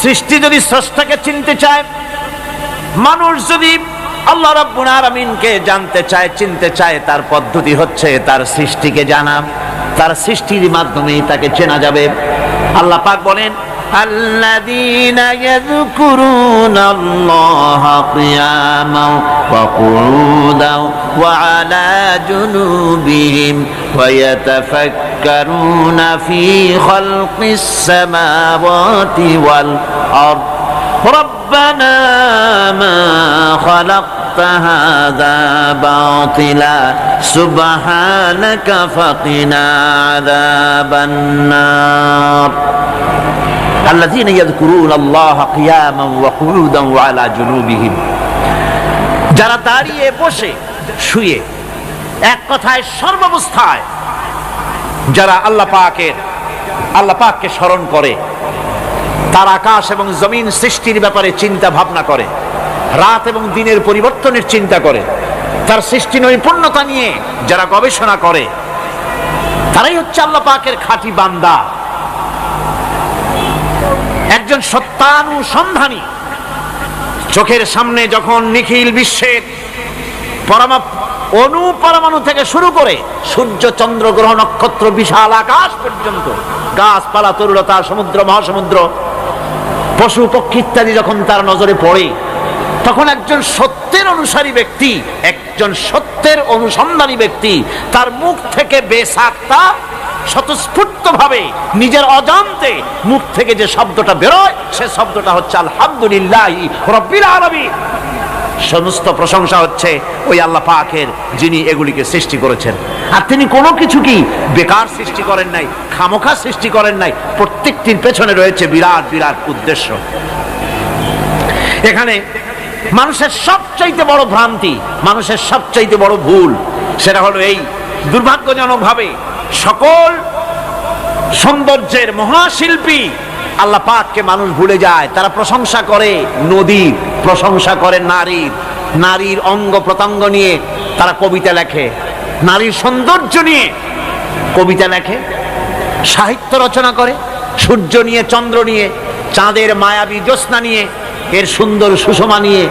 সৃষ্টি যদি স্রষ্টাকে চিনতে চায়, মানুষ যদি আল্লাহ রাব্বুল আলামিনকে জানতে চায়, চিনতে চায়, তার পদ্ধতি হচ্ছে তার সৃষ্টিকে জানা। তার সৃষ্টির মাধ্যমেই তাকে চেনা যাবে। আল্লাহ পাক বলেন, আল্লাযীনা ইয়াযকুরুনাল্লাহা কিয়ামান ওয়া কুউদান ওয়া আলা জুনুবিহিম ওয়া ইয়াতাফাক্কারুনা ফী খালকিস সামাওয়াতি ওয়াল আরদ রব্বানা মা খালাকতা হাযা বাতিলা সুবহানাকা ফাকিনা আযাবান নার। الذين يذكرون الله قياما وقعودا وعلى جنوبهم, যারা দাঁড়িয়ে বসে শুয়ে এক কথায় সর্বাবস্থায় যারা আল্লাহ পাককে স্মরণ করে, তার আকাশ এবং জমিন সৃষ্টির ব্যাপারে চিন্তা ভাবনা করে, রাত এবং দিনের পরিবর্তনের চিন্তা করে, তার সৃষ্টি নৈপুণ্যতা নিয়ে যারা গবেষণা করে, তারাই হচ্ছে আল্লাহ পাকের খাঁটি বান্দা, একজন সত্যানুসন্ধানী। চোখের সামনে যখন নিখিল বিশ্বের পরমাণু থেকে শুরু করে সূর্য, চন্দ্র, গ্রহ, নক্ষত্র, বিশাল আকাশ পর্যন্ত, গাছপালা, তরুলতা, সমুদ্র, মহাসমুদ্র, পশু পক্ষী ইত্যাদি যখন তার নজরে পড়ে, তখন একজন সত্যের অনুসারী ব্যক্তি, একজন সত্যের অনুসন্ধানী ব্যক্তি, তার মুখ থেকে বেসাক্তা স্বতঃস্ফূর্তভাবে নিজের অজান্তে মুখ থেকে যে শব্দটা বেরোয়, সে শব্দটা হচ্ছে আলহামদুলিল্লাহি রাব্বিল আলামিন। সমস্ত প্রশংসা হচ্ছে ওই আল্লাহ পাকের, যিনি এগুলিকে সৃষ্টি করেছেন। আর তিনি কোনো কিছু কি বেকার সৃষ্টি করেন নাই, খামোখা সৃষ্টি করেন নাই। প্রত্যেকটির পেছনে রয়েছে বিরাট বিরাট উদ্দেশ্য। এখানে মানুষের সবচাইতে বড় ভ্রান্তি, মানুষের সবচাইতে বড় ভুল, সেটা হলো এই, দুর্ভাগ্যজনকভাবে সকল সৌন্দর্যের মহাশিল্পী আল্লাহ পাককে মানুষ ভুলে যায়। তারা প্রশংসা করে নদীর, প্রশংসা করে নারীর অঙ্গ প্রত্যঙ্গ নিয়ে তারা কবিতা লেখে, নারীর সৌন্দর্য নিয়ে কবিতা লেখে, সাহিত্য রচনা করে, সূর্য নিয়ে, চন্দ্র নিয়ে, চাঁদের মায়াবী জ্যোৎস্না নিয়ে, এর সুন্দর সুষমা নিয়ে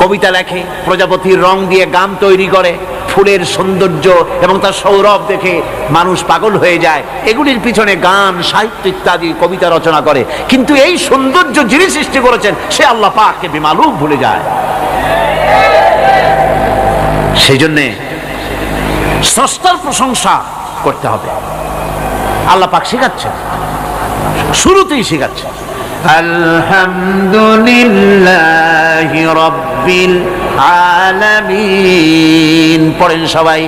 কবিতা লেখে, প্রজাপতির রং দিয়ে গান তৈরি করে, ফুলের সৌন্দর্য এবং তার সৌরভ দেখে মানুষ পাগল হয়ে যায়। এগুলির পিছনে গান, সাহিত্য ইত্যাদি কবিতা রচনা করে। কিন্তু এই সৌন্দর্য যিনি সৃষ্টি করেছেন, সে আল্লাহ পাককে বেমালুম ভুলে যায়। সেই জন্যে স্রষ্টার প্রশংসা করতে হবে। আল্লাহ পাক শেখাচ্ছেন, শুরুতেই শেখাচ্ছেন, আলহামদুলিল্লাহি রাব্বিল আলামিন। পড়েন সবাই,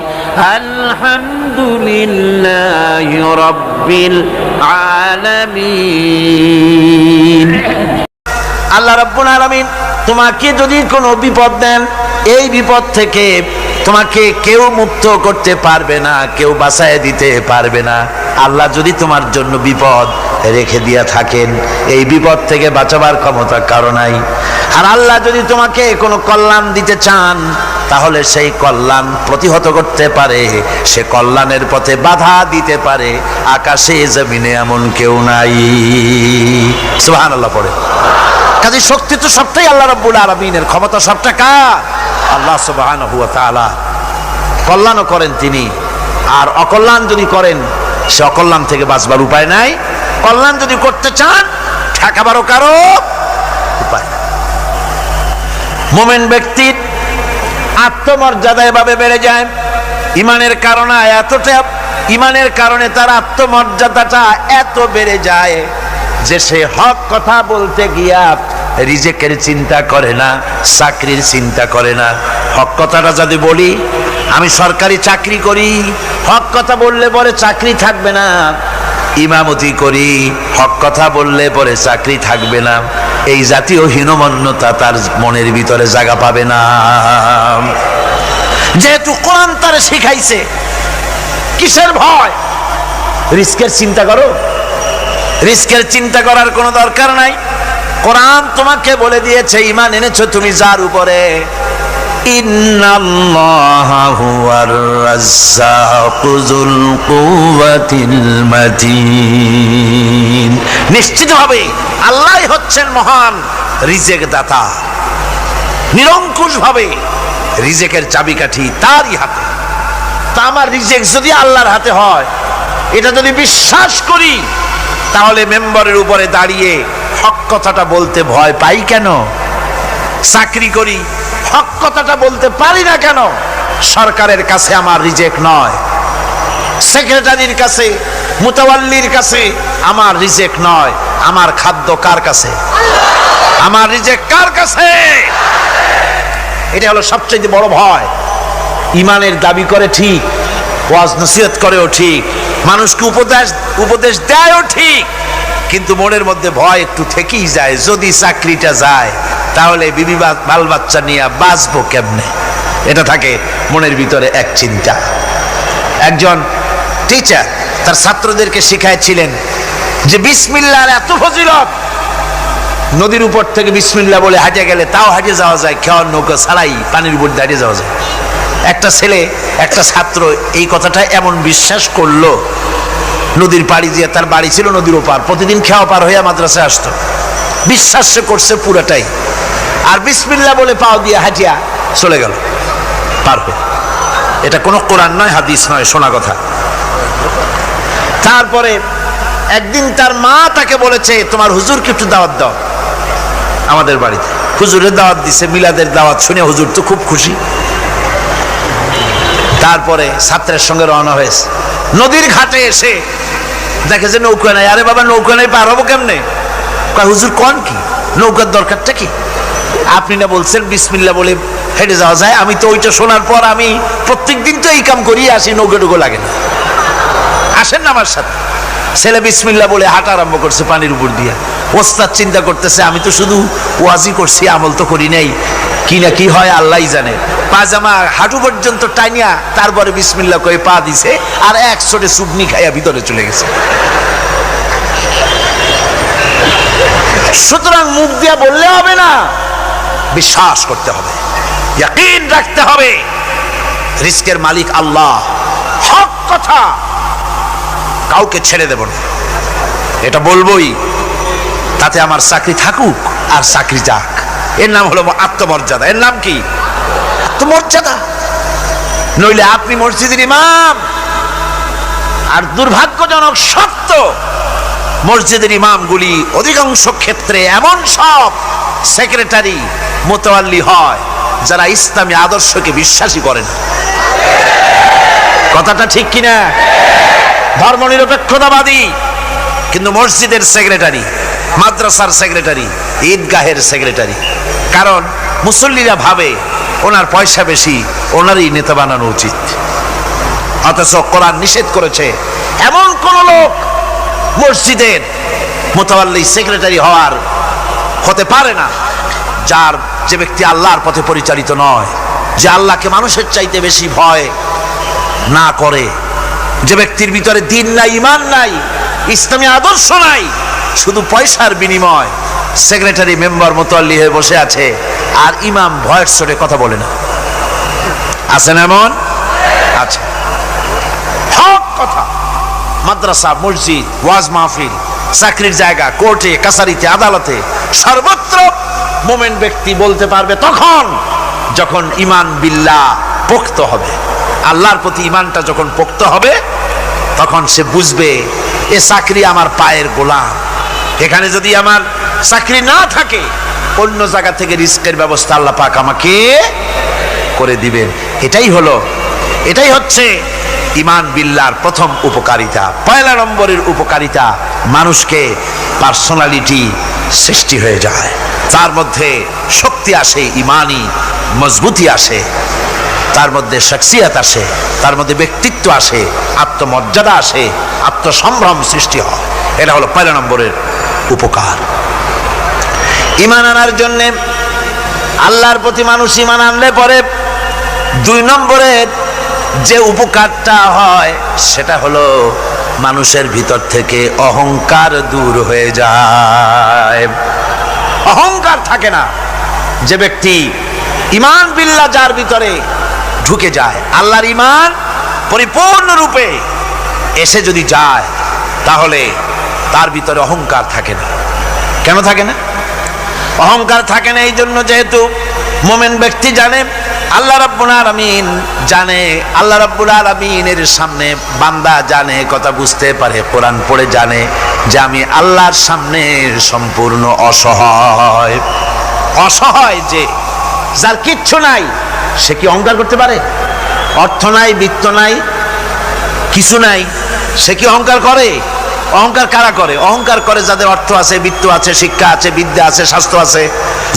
আলহামদুলিল্লাহি রাব্বিল আলামিন। আল্লাহ রাব্বুল আলামিন তোমাকে যদি কোনো বিপদ দেন, এই বিপদ থেকে তোমাকে কেউ মুক্ত করতে পারবে না, কেউ বাঁচায় দিতে পারবে না। আল্লাহ যদি তোমার জন্য বিপদ রেখে দিয়া থাকেন, এই বিপদ থেকে বাঁচাবার ক্ষমতা কারো নাই। আর আল্লাহ যদি তোমাকে কোনো কল্যাণ দিতে চান, তাহলে সেই কল্যাণ প্রতিহত করতে পারে, সে কল্যাণের পথে বাধা দিতে পারে। আকাশে জমিনে এমন কেউ নাই। সুবহানাল্লাহ পড়ে। কাজে শক্তি তো সবটাই আল্লাহ রাব্বুল আলামিনের, ক্ষমতা সবটা কার? আল্লাহ সুবহানাহু ওয়া তাআলা। কল্যাণও করেন তিনি, আর অকল্যাণ যদি করেন, সে অকল্যাণ থেকে বাঁচবার উপায় নাই। কল্যাণ যদি করতে চান, ঠেকাবারও কারো উপায় নাই। মুমিন ব্যক্তির আত্মমর্যাদা এভাবে বেড়ে যায় ইমানের কারণে। ইমানের কারণে তার আত্মমর্যাদাটা এত বেড়ে যায় যে সে হক কথা বলতে গিয়া রিজেকের চিন্তা করে না, চাকরির চিন্তা করে না। হক কথাটা যদি বলি, আমি সরকারি চাকরি করি, হক কথা বললে পরে চাকরি থাকবে না। ইমামতি করি, হক কথা বললে পরে চাকরি থাকবে না। এই জাতীয় হীনমন্যতা তার মনের ভিতরে জায়গা পাবে না। যেহেতু কোরআন তারে শিখাইছে, কিসের ভয়? রিস্কের চিন্তা করো, রিস্কের চিন্তা করার কোনো দরকার নাই। কোরআন তোমাকে বলে দিয়েছে, ঈমান এনেছো তুমি যার উপরে, ইন্নাল্লাহা হুয়ার রাজ্জাকু যুল কুওয়াতিল মাতিন। নিশ্চিতভাবে আল্লাহ হচ্ছেন মহান রিজেক দাতা। নিরঙ্কুশ ভাবে রিজেকের চাবিকাঠি তারই হাতে। তা আমার রিজেক যদি আল্লাহর হাতে হয়, এটা যদি বিশ্বাস করি, তাহলে মেম্বারের উপরে দাঁড়িয়ে হক কথাটা বলতে ভয় পাই কেন? চাকরি করি, হক কথাটা বলতে পারি না কেন? সরকারের কাছে আমার রিজেক নয়, সেক্রেটারির কাছে, মুতাওয়াল্লির কাছে আমার রিজেক নয়। আমার খাদ্য কার কাছে? আমার রিজেক কার কাছে? এটা হলো সবচেয়ে বড় ভয়। ইমানের দাবি করে ঠিক, ওয়াজ নসিহত করেও ঠিক, মানুষকে উপদেশ দেয়ও ঠিক, কিন্তু মনের মধ্যে ভয় একটু থেকেই যায়। যদি চাকরিটা যায়, তাহলে বিবি বাল বাচ্চা নিয়ে বাঁচবো কেমনে? এটা থাকে মনের ভিতরে এক চিন্তা। একজন টিচার তার ছাত্রদেরকে শিখাইছিলেন যে বিসমিল্লাহর এত ফজিলত, নদীর উপর থেকে বিসমিল্লাহ বলে হাঁটে গেলে তাও হাঁটে যাওয়া যায়, খেওয়ার নৌকা ছাড়াই পানির উপর দাঁড়িয়ে যাওয়া যায়। একটা ছেলে, একটা ছাত্র এই কথাটা এমন বিশ্বাস করলো, নদীর পাড়ি দিয়ে, তার বাড়ি ছিল নদীর ওপার, প্রতিদিন খেওয়া পার হইয়া মাদ্রাসায় আসতো। বিশ্বাস সে করছে পুরাটাই, আর বিসমিল্লাহ বলে পাও দিয়ে হাঁটিয়া চলে গেল পার হয়ে। এটা কোনো কোরআন নয়, হাদিস নয়, শোনা কথা। তারপরে একদিন তার মা তাকে বলেছে, তোমার হুজুরকে একটু দাওয়াত দাও আমাদের বাড়িতে। হুজুরের দাওয়াত দিছে, মিলাদের দাওয়াত শুনে হুজুর তো খুব খুশি। তারপরে ছাত্রের সঙ্গে রওনা হয়েছে। নদীর ঘাটে এসে দেখে যে নৌকা নাই। আরে বাবা, নৌকা নাই, পার হবো কেমনে? হুজুর কোন কি, নৌকার দরকারটা কি? আপনি না বলছেন বিসমিল্লাহ বলে হেঁটে যাওয়া যায়? আমি তো ওইটা শোনার পর আমি প্রত্যেক দিন তো এই কাম করি আসি, নৌকা টুকু লাগে না। আসেন না আমার সাথে। ছেলে বিসমিল্লাহ বলে হাঁটা আরম্ভ করছে পানির উপর দিয়া। ওস্তাদ চিন্তা করতেছে, আমি তো শুধু ওয়াজি করছি, আমল তো করি নাই, কি না কি হয় আল্লাহই জানে। পাজামা হাঁটু পর্যন্ত টাইনিয়া তারপরে বিসমিল্লাহ কয়ে পা দিছে, আর এক ছোটে চুবনি খাইয়া ভিতরে চলে গেছে। সুতরাং মুখ দিয়া বললে হবে না, বিশ্বাস করতে হবে, ইয়াকিন রাখতে হবে রিজকের মালিক আল্লাহ। হক কথা কাউকে ছেড়ে দেব না, এটা বলবোই, তাতে আমার চাকরি থাকুক আর চাকরি যাক। এর নাম হলো আত্মমর্যাদা। এর নাম কি? আত্মমর্যাদা। নইলে আপনি মসজিদের ইমাম, আর দুর্ভাগ্যজনক সত্য, মসজিদের ইমামগুলি অধিকাংশ ক্ষেত্রে এমন সব সেক্রেটারি, মুতাওয়াল্লি হয় যারা ইসলামী আদর্শকে বিশ্বাসী করে না। কথাটা ঠিক কিনা? ধর্মনিরপেক্ষতাবাদী, কিন্তু মসজিদের সেক্রেটারি, মাদ্রাসার সেক্রেটারি, ঈদগাহের সেক্রেটারি। কারণ মুসল্লিরা ভাবে ওনার পয়সা বেশি, ওনারই নেতা বানানো উচিত। অথচ কোরআন নিষেধ করেছে এমন কোন লোক মসজিদের মুতাওয়াল্লি সেক্রেটারি হতে পারে না যে ব্যক্তি আল্লাহর পথে পরিচালিত নয়, যে আল্লাহকে মানুষের চাইতে বেশি ভয় না করে, যে ব্যক্তির ভিতরে দ্বীন নাই, ঈমান নাই, ইসলামী আদর্শ নাই, শুধু পয়সার বিনিময় সেক্রেটারি মেম্বার মুতাওয়াল্লি হয়ে বসে আছে, আর ইমাম ভয়ের চোটে কথা বলে না। আছেন এমন? আচ্ছা, হক কথা মাদ্রাসা, মসজিদ, ওয়াজ মাহফিল, চাকরির জায়গা, কোর্টে, কাছারিতে, আদালতে, সর্বত্র মুমিন ব্যক্তি বলতে পারবে তখন যখন ঈমান বিল্লাহ পোক্ত হবে। আল্লাহর প্রতি ঈমানটা যখন পোক্ত হবে, তখন সে বুঝবে এ চাকরি আমার পায়ের গোলাম। এখানে যদি আমার চাকরি না থাকে, অন্য জায়গা থেকে রিস্কের ব্যবস্থা আল্লাহ পাক আমাকে করে দিবেন। এটাই হচ্ছে ঈমান বিল্লাহর প্রথম উপকারিতা। পয়লা নম্বরের উপকারিতা, মানুষকে পার্সোনালিটি সৃষ্টি হয়ে যায়, তার মধ্যে শক্তি আসে, ঈমানি মজবুতি আসে, তার মধ্যে শখসিয়ত আসে, তার মধ্যে ব্যক্তিত্ব আসে, আত্মমর্যাদা আসে, আত্মসম্ভ্রম সৃষ্টি হয়। এটা হলো পয়লা নম্বরের উপকার। ঈমান আনার জন্য আল্লাহর প্রতি মানুষ ঈমান আনলে পরে 2 নম্বরের যে উপকারটা হয় সেটা হলো মানুষের ভিতর থেকে অহংকার দূর হয়ে যায়। অহংকার থাকে না। যে ব্যক্তি ঈমান বিল্লাহ যার ভিতরে ঢুকে যায়, আল্লাহর ঈমান পরিপূর্ণরূপে এসে যদি যায়, তাহলে তার ভিতরে অহংকার থাকে না। কেন থাকে না? অহংকার থাকে না এই জন্য, যেহেতু মুমিন ব্যক্তি জানে আল্লাহ রাব্বুল আলামিন জানে, আল্লাহ রাব্বুল আলামিনের সামনে বান্দা জানে, কথা বুঝতে পারে, কোরআন পড়ে জানে যে আমি আল্লাহর সামনে সম্পূর্ণ অসহায়। অসহায় যে যার কিচ্ছু নাই সে কি অহংকার করতে পারে? অর্থ নাই, বিত্ত নাই, কিছু নাই, সে কি অহংকার করে? অহংকার কারা করে? অহংকার করে যাদের অর্থ আছে, বিত্ত আছে, শিক্ষা আছে, বিদ্যা আছে, স্বাস্থ্য আছে,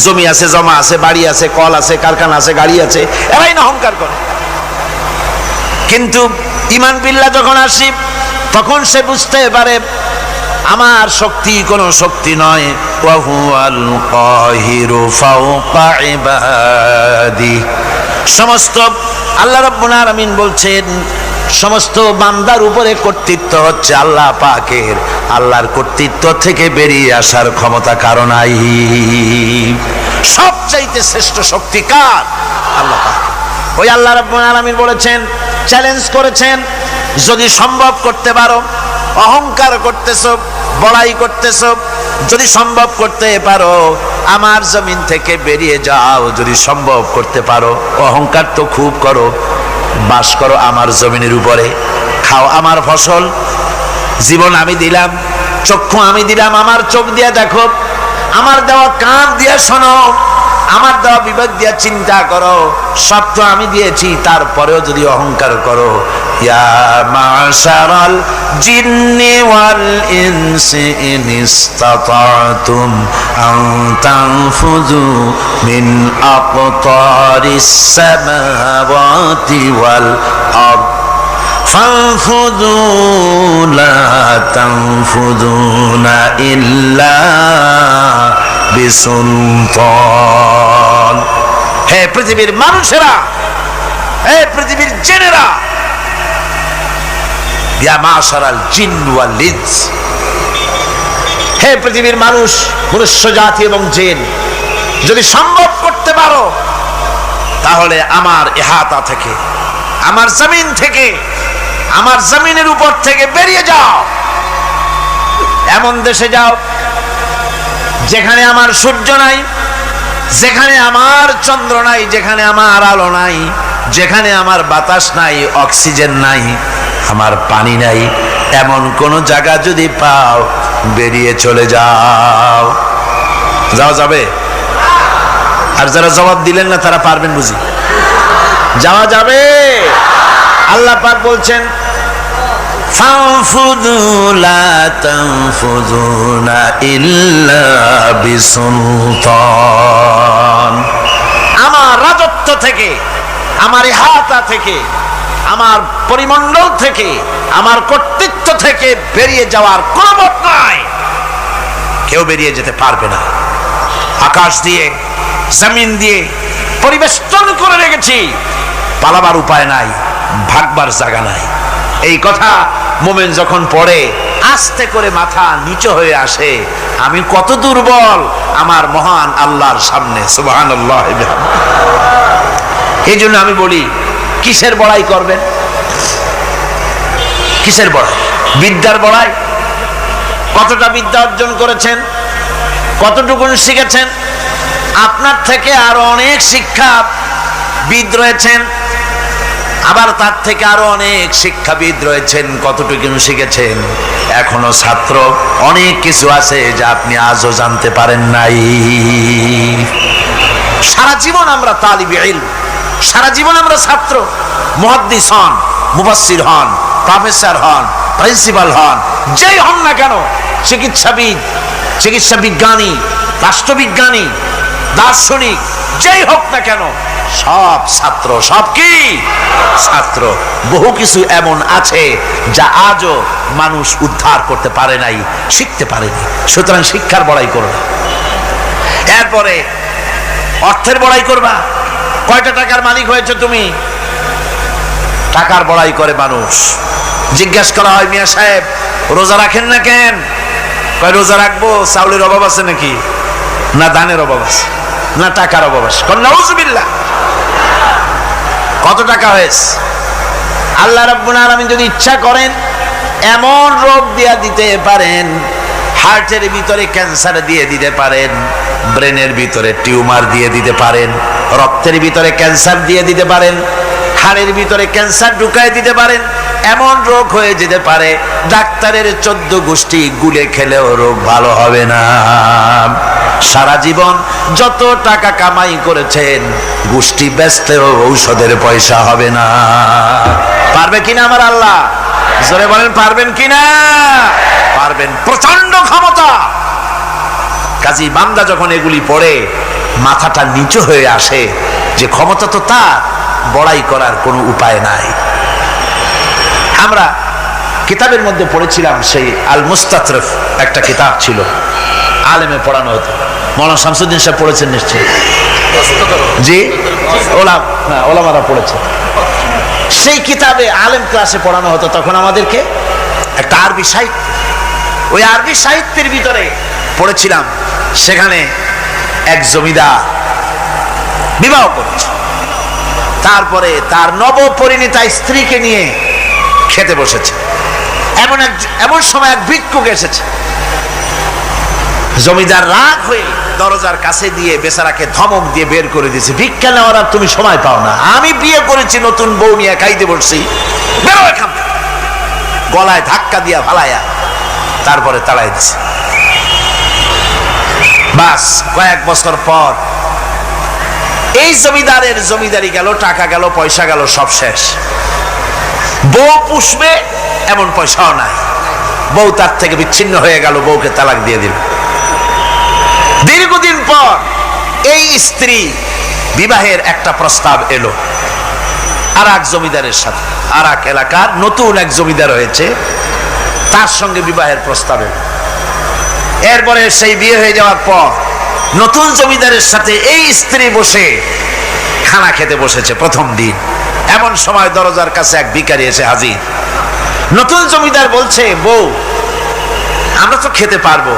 জমি আছে, জমা আছে, বাড়ি আছে, কল আছে, কারখানা আছে, গাড়ি আছে, এরাই না অহংকার করে। কিন্তু ঈমান বিল্লাহ যখন আসি তখন সে বুঝতে পারে আমার শক্তি কোনো শক্তি নয়, ওয়া হুয়াল কাহিরু ফাওকা ইবাদি। সমস্ত আল্লাহ রাব্বুল আলামিন বলছেন সমস্ত বান্দার উপরে কর্তৃত্ব হচ্ছে আল্লাহ পাকের। আল্লাহর কর্তৃত্ব থেকে বেরিয়ে আসার ক্ষমতা কারো নাই। সবচাইতে শ্রেষ্ঠ শক্তি কার? আল্লাহ পাক। ওই আল্লাহ রাব্বুল আলামিন বলেছেন, চ্যালেঞ্জ করেছেন, যদি সম্ভব করতে পারো, অহংকার করতেছো, বড়াই করতেছো, যদি সম্ভব করতে পারো আমার জমিন থেকে বেরিয়ে যাও। যদি সম্ভব করতে পারো, অহংকার তো খুব করো, বাস করো আমার জমিনের উপরে, খাও আমার ফসল, জীবন আমি দিলাম, চক্ষু আমি দিলাম, আমার চোখ দিয়ে দেখো, আমার দেওয়া কান দিয়ে শোনো, আমার দেওয়া বিবেক দিয়ে চিন্তা করো, সব তো আমি দিয়েছি, তারপরেও যদি অহংকার করো। ইয়া মাশারাল জিন্নি ওয়াল ইনসি ইন ইসতাতাতুম আন তানফুযু মিন আকতারিস সামাওয়াতি ওয়াল আরদ ফানফুযু লা তানফুযুনা ইল্লা বিসুলতান। হে পৃথিবীর মানুষেরা, হে পৃথিবীর জিনেরা, ইয়া মাশারাল জিন ওয়াল ইনস, হে পৃথিবীর মানুষ, মনুষ্য জাতি এবং জিন, যদি সম্ভব করতে পারো তাহলে আমার ইহাতা থেকে, আমার জমিন থেকে, আমার জমিনের উপর থেকে বেরিয়ে যাও। এমন দেশে যাও যেখানে আমার সূর্য নাই, যেখানে আমার চন্দ্র নাই, যেখানে আমার আলো নাই, যেখানে আমার বাতাস নাই, অক্সিজেন নাই, আমার পানি নাই, এমন কোন জায়গা যদি পাও বেরিয়ে চলে যাও। যাওয়া যাবে? আর যারা জবাব দিলেন না তারা পারবেন বুঝি? যাওয়া যাবে। আল্লাহ পাক বলছেন ফানফুযু লা তানফুযুনা ইল্লা বিসুলতান। আমার রাজত্ব থেকে, আমার ইহাতা থেকে, আমার পরিমণ্ডল থেকে, আমার কর্তৃত্ব থেকে বেরিয়ে যাওয়ার কোনো পথ নাই। কেউ বেরিয়ে যেতে পারবে না। আকাশ দিয়ে, জমিন দিয়ে পরিবেষ্টন করে রেখেছি, পালাবার উপায় নাই, ভাগবার জায়গা নাই। এই কথা মুমিন যখন পড়ে আস্তে করে মাথা নিচু হয়ে আসে, আমি কত দুর্বল আমার মহান আল্লাহর সামনে। সুবহানাল্লাহ। এই জন্য আমি বলি, কিসের বড়াই করবেন? কিসের বড়াই? বিদ্যার বড়াই। কতটা বিদ্যা অর্জন করেছেন, কতটুকু শিখেছেন? আপনার থেকে আরো অনেক শিক্ষাবিদ রয়েছেন, আবার তার থেকে আরো অনেক শিক্ষাবিদ রয়েছেন, কতটুকু শিখেছেন? এখনো ছাত্র, অনেক কিছু আছে যা আপনি আজও জানতে পারেন নাই। সারা জীবন আমরা তালিবে ইলম, সারা জীবন আমরা ছাত্র। মুহাদ্দিস হন, মুফাসসির হন, প্রফেসর হন, প্রিন্সিপাল হন, যেই হন না কেন, চিকিৎসাবিদ, চিকিৎসা বিজ্ঞানী, রাষ্ট্রবিজ্ঞানী, দার্শনিক, যেই হোক না কেন, সব ছাত্র। সব কি? ছাত্র। বহু কিছু এমন আছে যা আজও মানুষ উদ্ধার করতে পারে নাই, শিখতে পারেনি। সুতরাং শিক্ষার বড়াই করো না। এরপরে অর্থের বড়াই করবা। কয়টা টাকার মালিক হয়েছে তুমি? টাকার বড়াই করে মানুষ। জিজ্ঞাসা করা হয়, মিয়া সাহেব রোজা রাখেন না কেন? কয় রোজা রাখবো, চাউলের অভাব আছে নাকি? না দানের অভাব আছে, না টাকার অভাব আছে। নাউজুবিল্লাহ। কত টাকা হয়েছে? আল্লাহ রাব্বুল আলামিন যদি ইচ্ছা করেন এমন রোগ দিয়া দিতে পারেন, হার্টের ভিতরে ক্যান্সার দিয়ে দিতে পারেন, ব্রেনের ভিতরে টিউমার দিয়ে দিতে পারেন, রক্তের ভিতরে ক্যান্সার দিয়ে দিতে পারেন, হাড়ের ভিতরে ক্যান্সার ঢুকায় দিতে পারেন। এমন রোগ হয়ে যেতে পারে ডাক্তারের 14 গোষ্ঠী গুলে খেলেও রোগ ভালো হবে না। সারা জীবন যত টাকা কামাই করেছেন গোষ্ঠী বেচতেও ঔষধের পয়সা হবে না। পারবে কিনা আমার আল্লাহ? জোরে বলেন পারবেন কিনা? পারবেন, প্রচন্ড ক্ষমতা। কাজী বান্দা যখন এগুলি পড়ে মাথাটা নিচু হয়ে আসে যে ক্ষমতা তো তার, বড়াই করার কোনো উপায় নাই। আমরা কিতাবের মধ্যে পড়েছিলাম, সেই আল মুস্তাতরফ একটা কিতাব ছিল, আলেমে পড়ানো হতো। মৌলানা শামসুদ্দিন সাহেব পড়েছেন নিশ্চয়ই? জি, ওলামারা পড়েছে। সেই কিতাবে আলেম ক্লাসে পড়ানো হতো তখন আমাদেরকে একটা আরবি সাহিত্য। ওই আরবি সাহিত্যের ভিতরে পড়েছিলাম, সেখানে এক জমিদার বিবাহ করেছে, তারপরে তার নবপরিণীতা স্ত্রীকে নিয়ে খেতে বসেছে। এমন সময় এক ভিক্ষুক এসেছে। জমিদার রাগ হয়ে দরজার কাছে দিয়ে বেচারাকে ধমক দিয়ে বের করে দিয়েছে, ভিক্ষা নেওয়ার আর তুমি সময় পাও না, আমি বিয়ে করেছি, নতুন বউ নিয়ে খাইতে বসছি, বেরো এখান থেকে। গলায় ধাক্কা দিয়া ফালাইয়া তারপরে তাড়াই দিছে। বাস কয়েক বছর পর এই জমিদারের জমিদারি গেল, টাকা গেল, পয়সা গেল, সব শেষ। বউ পুষবে এমন পয়সাও নাই, বউ তার থেকে বিচ্ছিন্ন হয়ে গেল, বউকে তালাক দিয়ে দিল। দীর্ঘদিন পর এই স্ত্রী বিবাহের একটা প্রস্তাব এলো আর এক জমিদারের সাথে, আর এক এলাকার নতুন এক জমিদার হয়েছে, তার সঙ্গে বিবাহের প্রস্তাব এলো। এরপরে সেই বিয়ে হয়ে যাওয়ার পর নতুন জমিদারের সাথে এই স্ত্রী বসে খানা খেতে বসেছে প্রথম দিন। এমন সময় দরজার কাছে এক ভিখারি এসে হাজির। নতুন জমিদার বলছে, বউ আমরা তো খেতে পারবো,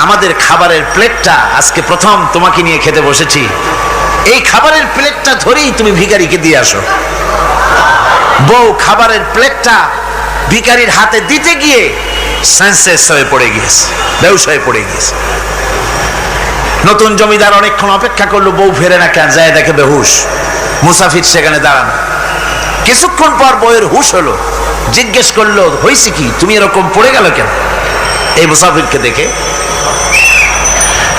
আমাদের খাবারের প্লেটটা আজকে প্রথম তোমাকে নিয়ে খেতে বসেছি, এই খাবারের প্লেটটা ধরেই তুমি ভিখারিকে দিয়ে আসো। বউ খাবারের প্লেটটা ভিখারির হাতে দিতে গিয়ে সেন্সলেস হয়ে পড়ে গিয়েছে, বেহুশ হয়ে পড়ে গিয়েছে। নতুন জমিদার অনেকক্ষণ অপেক্ষা করলো, বউ ফেরে না কেন, যায় দেখে বেহুশ, মুসাফির সেখানে দাঁড়ানো। কিছুক্ষণ পর বউয়ের হুশ হলো, জিজ্ঞেস করলো, হয়েছে কি, তুমি এরকম পড়ে গেল কেন? এই মুসাফিরকে দেখে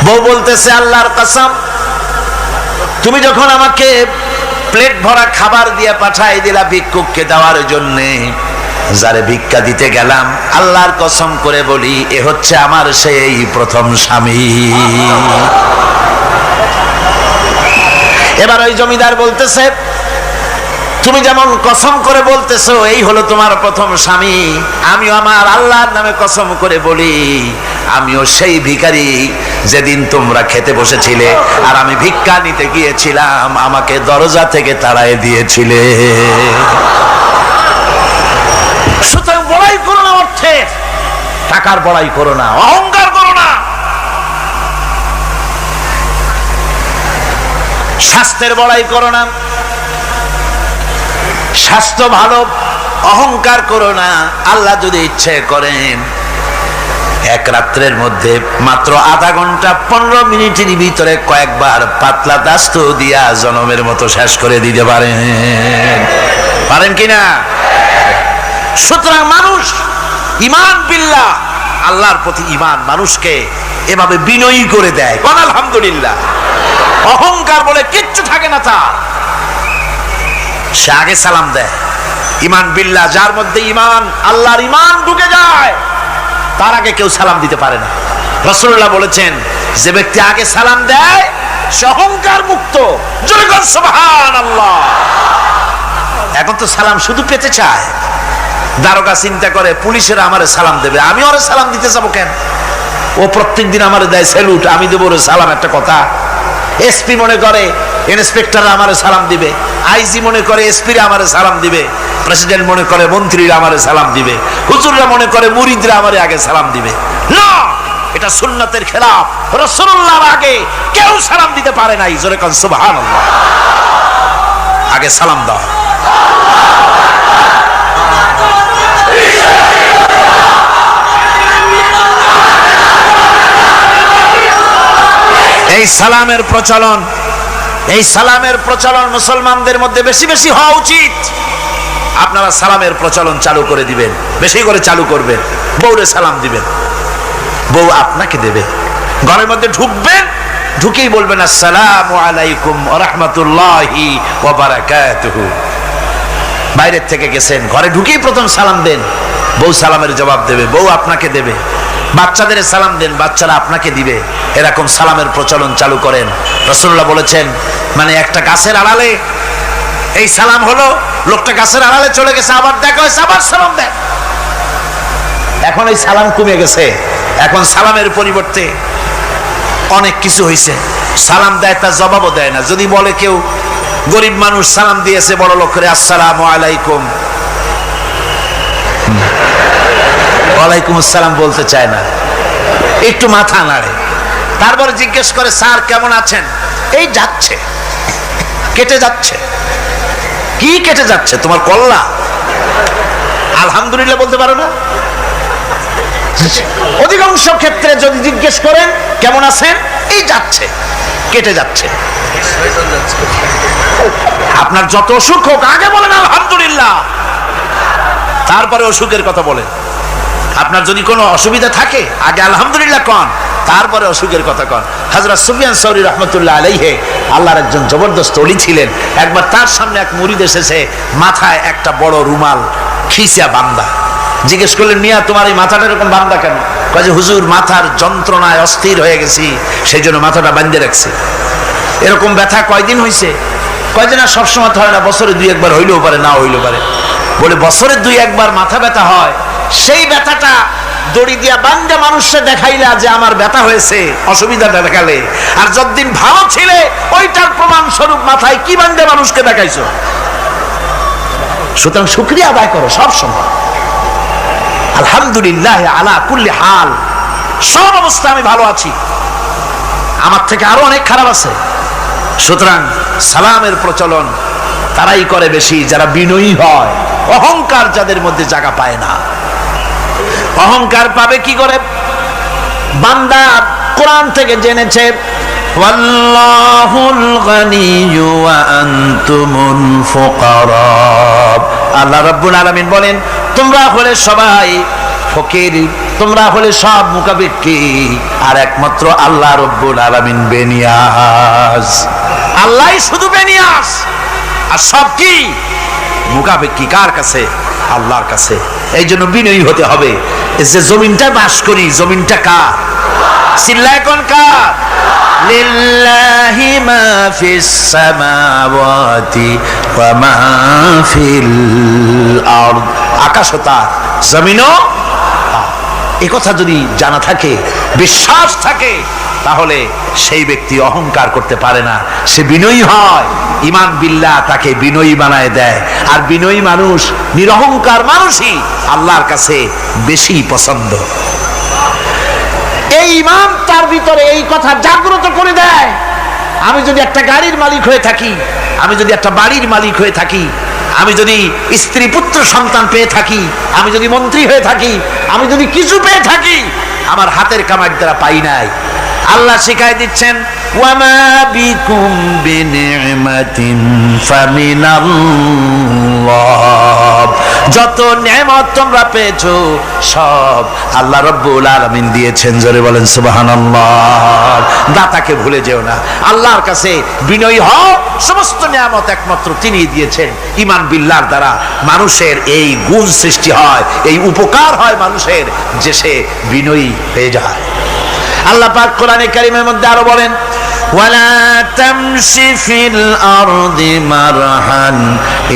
বউ বলতেছে, আল্লাহর কসম, তুমি যখন আমাকে প্লেট ভরা খাবার দিয়ে পাঠাই দিলা ভিক্ষুককে দেওয়ার জন্যে, যারে ভিক্ষা দিতে গেলাম, আল্লাহর কসম করে বলি, এ হচ্ছে আমার সেই প্রথম স্বামী। এবার ওই জমিদার বলতেছে, তুমি যেমন কসম করে বলতেছো এই হলো তোমার প্রথম স্বামী, আমিও আমার আল্লাহর নামে কসম করে বলি, আমিও সেই ভিখারি যেদিন তোমরা খেতে বসেছিলে আর আমি ভিক্ষা নিতে গিয়েছিলাম, আমাকে দরজা থেকে তাড়ায় দিয়েছিলে। সুতরাং বড়াই করো না, অর্থে টাকার বড়াই করো না, অহংকার করো না, স্বাস্থ্যের বড়াই করো না, স্বাস্থ্য ভালো, অহংকার করো না। আল্লাহ যদি ইচ্ছে করেন এক রাত্রের মধ্যে মাত্র আধা ঘন্টা 15 মিনিটের ভিতরে কয়েকবার পাতলা দাস্ত দিয়া জনমের মতো শেষ করে দিতে পারেন, পারেন কিনা? সুতরাং মানুষ ঈমান বিল্লাহ, আল্লাহর প্রতি ঈমান মানুষকে এভাবে বিনয়ী করে দেয়। কোন আলহামদুলিল্লাহ। অহংকার বলে কিচ্ছু থাকে না তার, সে আগে সালাম দেয়। ঈমান বিল্লাহ, যার মধ্যে ঈমান, আল্লাহর ঈমান ঢুকে যায়, তার আগে কেউ সালাম দিতে পারে না। রাসূলুল্লাহ বলেছেন, যে ব্যক্তি আগে সালাম দেয় সে অহংকার মুক্ত। জোরে বল সুবহানাল্লাহ। এখন তো সালাম শুধু পেতে চায়। দারোগা চিন্তা করে পুলিশেরা আমারে সালাম দেবে, আমি ওরে সালাম দিতে যাবো কেন? ও প্রত্যেকদিন আমারে দেয় স্যালুট, আমি দেবো ওরে সালাম, একটা কথা। এসপি মনে করে ইন্সপেক্টর আমারে সালাম দিবে, আইজি মনে করে এসপি আমারে সালাম দিবে, প্রেসিডেন্ট মনে করে মন্ত্রীরা আমারে সালাম দিবে, হুজুররা মনে করে মুরিদরা আমারে আগে সালাম দিবে। না, এটা সুন্নাতের খেলাফ। রাসূলুল্লাহর আগে কেউ সালাম দিতে পারে নাই। জোরে কোন সুবহানাল্লাহ। আগে সালাম দাও। এই সালামের প্রচলন মুসলমানদের মধ্যে বেশি বেশি হওয়া উচিত। আপনারা সালামের প্রচলন চালু করে দিবেন, বেশি করে চালু করবেন। বউরে সালাম দিবেন, বউ আপনাকে দেবে। ঘরের মধ্যে ঢুকবেন, ঢুকেই বলবেন আসসালামু আলাইকুম ওয়া রাহমাতুল্লাহি ওয়া বারাকাতুহু। বাইরের থেকে গেছেন, ঘরে ঢুকেই প্রথম সালাম দেন, বউ সালামের জবাব দেবে, বউ আপনাকে দেবে। বাচ্চাদের সালাম দেন, বাচ্চারা আপনাকে দিবে। এরকম সালামের প্রচলন চালু করেন। রাসূলুল্লাহ বলেছেন, মানে একটা গাছের আড়ালে এই সালাম হলো, লোকটা গাছের আড়ালে চলে গেছে, আবার দেখা হয়েছে, আবার সালাম দেন। এখন এই সালাম কমে গেছে, এখন সালামের পরিবর্তে অনেক কিছু হয়েছে। সালাম দেয়, তার জবাবও দেয় না। যদি বলে কেউ গরিব মানুষ সালাম দিয়েছে বড় লোক করে, আসসালামু আলাইকুম, ওয়ালাইকুম আসসালাম বলতে চায় না, একটু মাথা নাড়ে। তারপরে জিজ্ঞেস করে, স্যার কেমন আছেন? এই যাচ্ছে, কেটে যাচ্ছে। কি কেটে যাচ্ছে? তোমার কল্লা? আলহামদুলিল্লাহ বলতে পারো না? অধিকাংশ ক্ষেত্রে যদি জিজ্ঞেস করেন কেমন আছেন, এই যাচ্ছে, কেটে যাচ্ছে। আপনার যত অসুখ হোক আগে বলেন আলহামদুলিল্লাহ, তারপরে অসুখের কথা বলেন। আপনার যদি কোনো অসুবিধা থাকে আগে আলহামদুলিল্লাহ কন, তারপরে অসুখের কথা কন। হযরত সুফিয়ান সাউরি রাহমাতুল্লাহ আলাইহি আল্লাহর একজন জবরদস্ত ওলি ছিলেন। একবার তার সামনে এক মুরিদ এসেছে, মাথায় একটা বড় রুমাল খিসা বান্দা। জিজ্ঞেস করলেন, মিয়া তোমার এই মাথাটা এরকম বান্দা কেন? কয় যে হুজুর, মাথার যন্ত্রণায় অস্থির হয়ে গেছি, সেই জন্য মাথাটা বাঁধে রাখছি। এরকম ব্যথা কয়দিন হয়েছে? কয় যে না, সবসময় হয় না, বছরে 2-1 হইলেও পারে, না হইলেও পারে। বলে বছরে 2-1 মাথা ব্যথা হয়, সেই ব্যথাটা দড়ি দিয়া বান্দা মানুষকে দেখাইলা যে আমার ব্যথা হয়েছে, অসুবিধাটা দেখালে, আর যতদিন ভালো ছিলে ওইটার প্রমাণ স্বরূপ মাথায় কি বান্দা মানুষকে দেখাইছো। সুতরাং শুকরিয়া আদায় করো সব সময়, আলহামদুলিল্লাহ আলা কুল্লি হাল। সব অবস্থা আমি ভালো আছি, আমার থেকে আরো অনেক খারাপ আছে। সুতরাং সালামের প্রচলন তারাই করে বেশি যারা বিনয়ী হয়। অহংকার যাদের মধ্যে জায়গা পায় না। অহংকার পাবে কি করে? বান্দা কোরআন থেকে জেনেছে, ওয়াল্লাহুল গানিয়্যু ওয়া আনতুমুল ফুকারা। আল্লাহ রাব্বুল আলামিন বলেন, তোমরা হলে সবাই ফকির, তোমরা হলে সব মুকাবিক্কি, আর একমাত্র আল্লাহ রাব্বুল আলামিন বেনিয়াজ। আল্লাহই শুধু বেনিয়াজ, আর সব কি মুকাবিক্কি কার কাছে? আল্লাহর কাছে। এই জন্য বিনয়ী হতে হবে। যে জমিনটা বাস করি, জমিনটা কার? চিল্লায় কোন কার? লিল্লাহি মা ফিস সামাওয়াতি ওয়া মা ফিল আরদ। আকাশও তার, জমিনও তার। এই কথা যদি জানা থাকে, বিশ্বাস থাকে, তাহলে সেই ব্যক্তি অহংকার করতে পারে না, সে বিনয়ী হয়। ঈমান বিল্লাহ তাকে বিনয়ী বানায় দেয়। আর বিনয়ী মানুষ, নিরহংকার মানুষই আল্লাহর কাছে বেশি পছন্দ। এই ঈমান তার ভিতরে এই কথা জাগ্রত করে দেয়। আমি যদি একটা গাড়ির মালিক হয়ে থাকি, আমি যদি একটা বাড়ির মালিক হয়ে থাকি, আমি যদি স্ত্রী পুত্র সন্তান পেয়ে থাকি, আমি যদি মন্ত্রী হয়ে থাকি, আমি যদি কিছু পেয়ে থাকি, আমার হাতের কামাই দ্বারা পাই নাই। আল্লাহ শিখাই দিচ্ছেন, ওয়ামা বিকুম বিনিমাতিন ফামিনাল্লাহ। যত নেয়ামত তোমরা পেয়েছো সব আল্লাহ রাব্বুল আলামিন দিয়েছেন। জোরে বলেন সুবহানাল্লাহ। দাতাকে ভুলে যেও না, আল্লাহর কাছে বিনয়ী হও। সমস্ত নেয়ামত একমাত্র তিনিই দিয়েছেন। ঈমান বিল্লাহর দ্বারা মানুষের এই গুণ সৃষ্টি হয়, এই উপকার হয় মানুষের, যে সে বিনয়ী হয়ে যায়। আল্লাহ পাক কোরআনে কারীমের মধ্যে আরো বলেন, ওয়ালা তামশি ফিল আরদি মারহান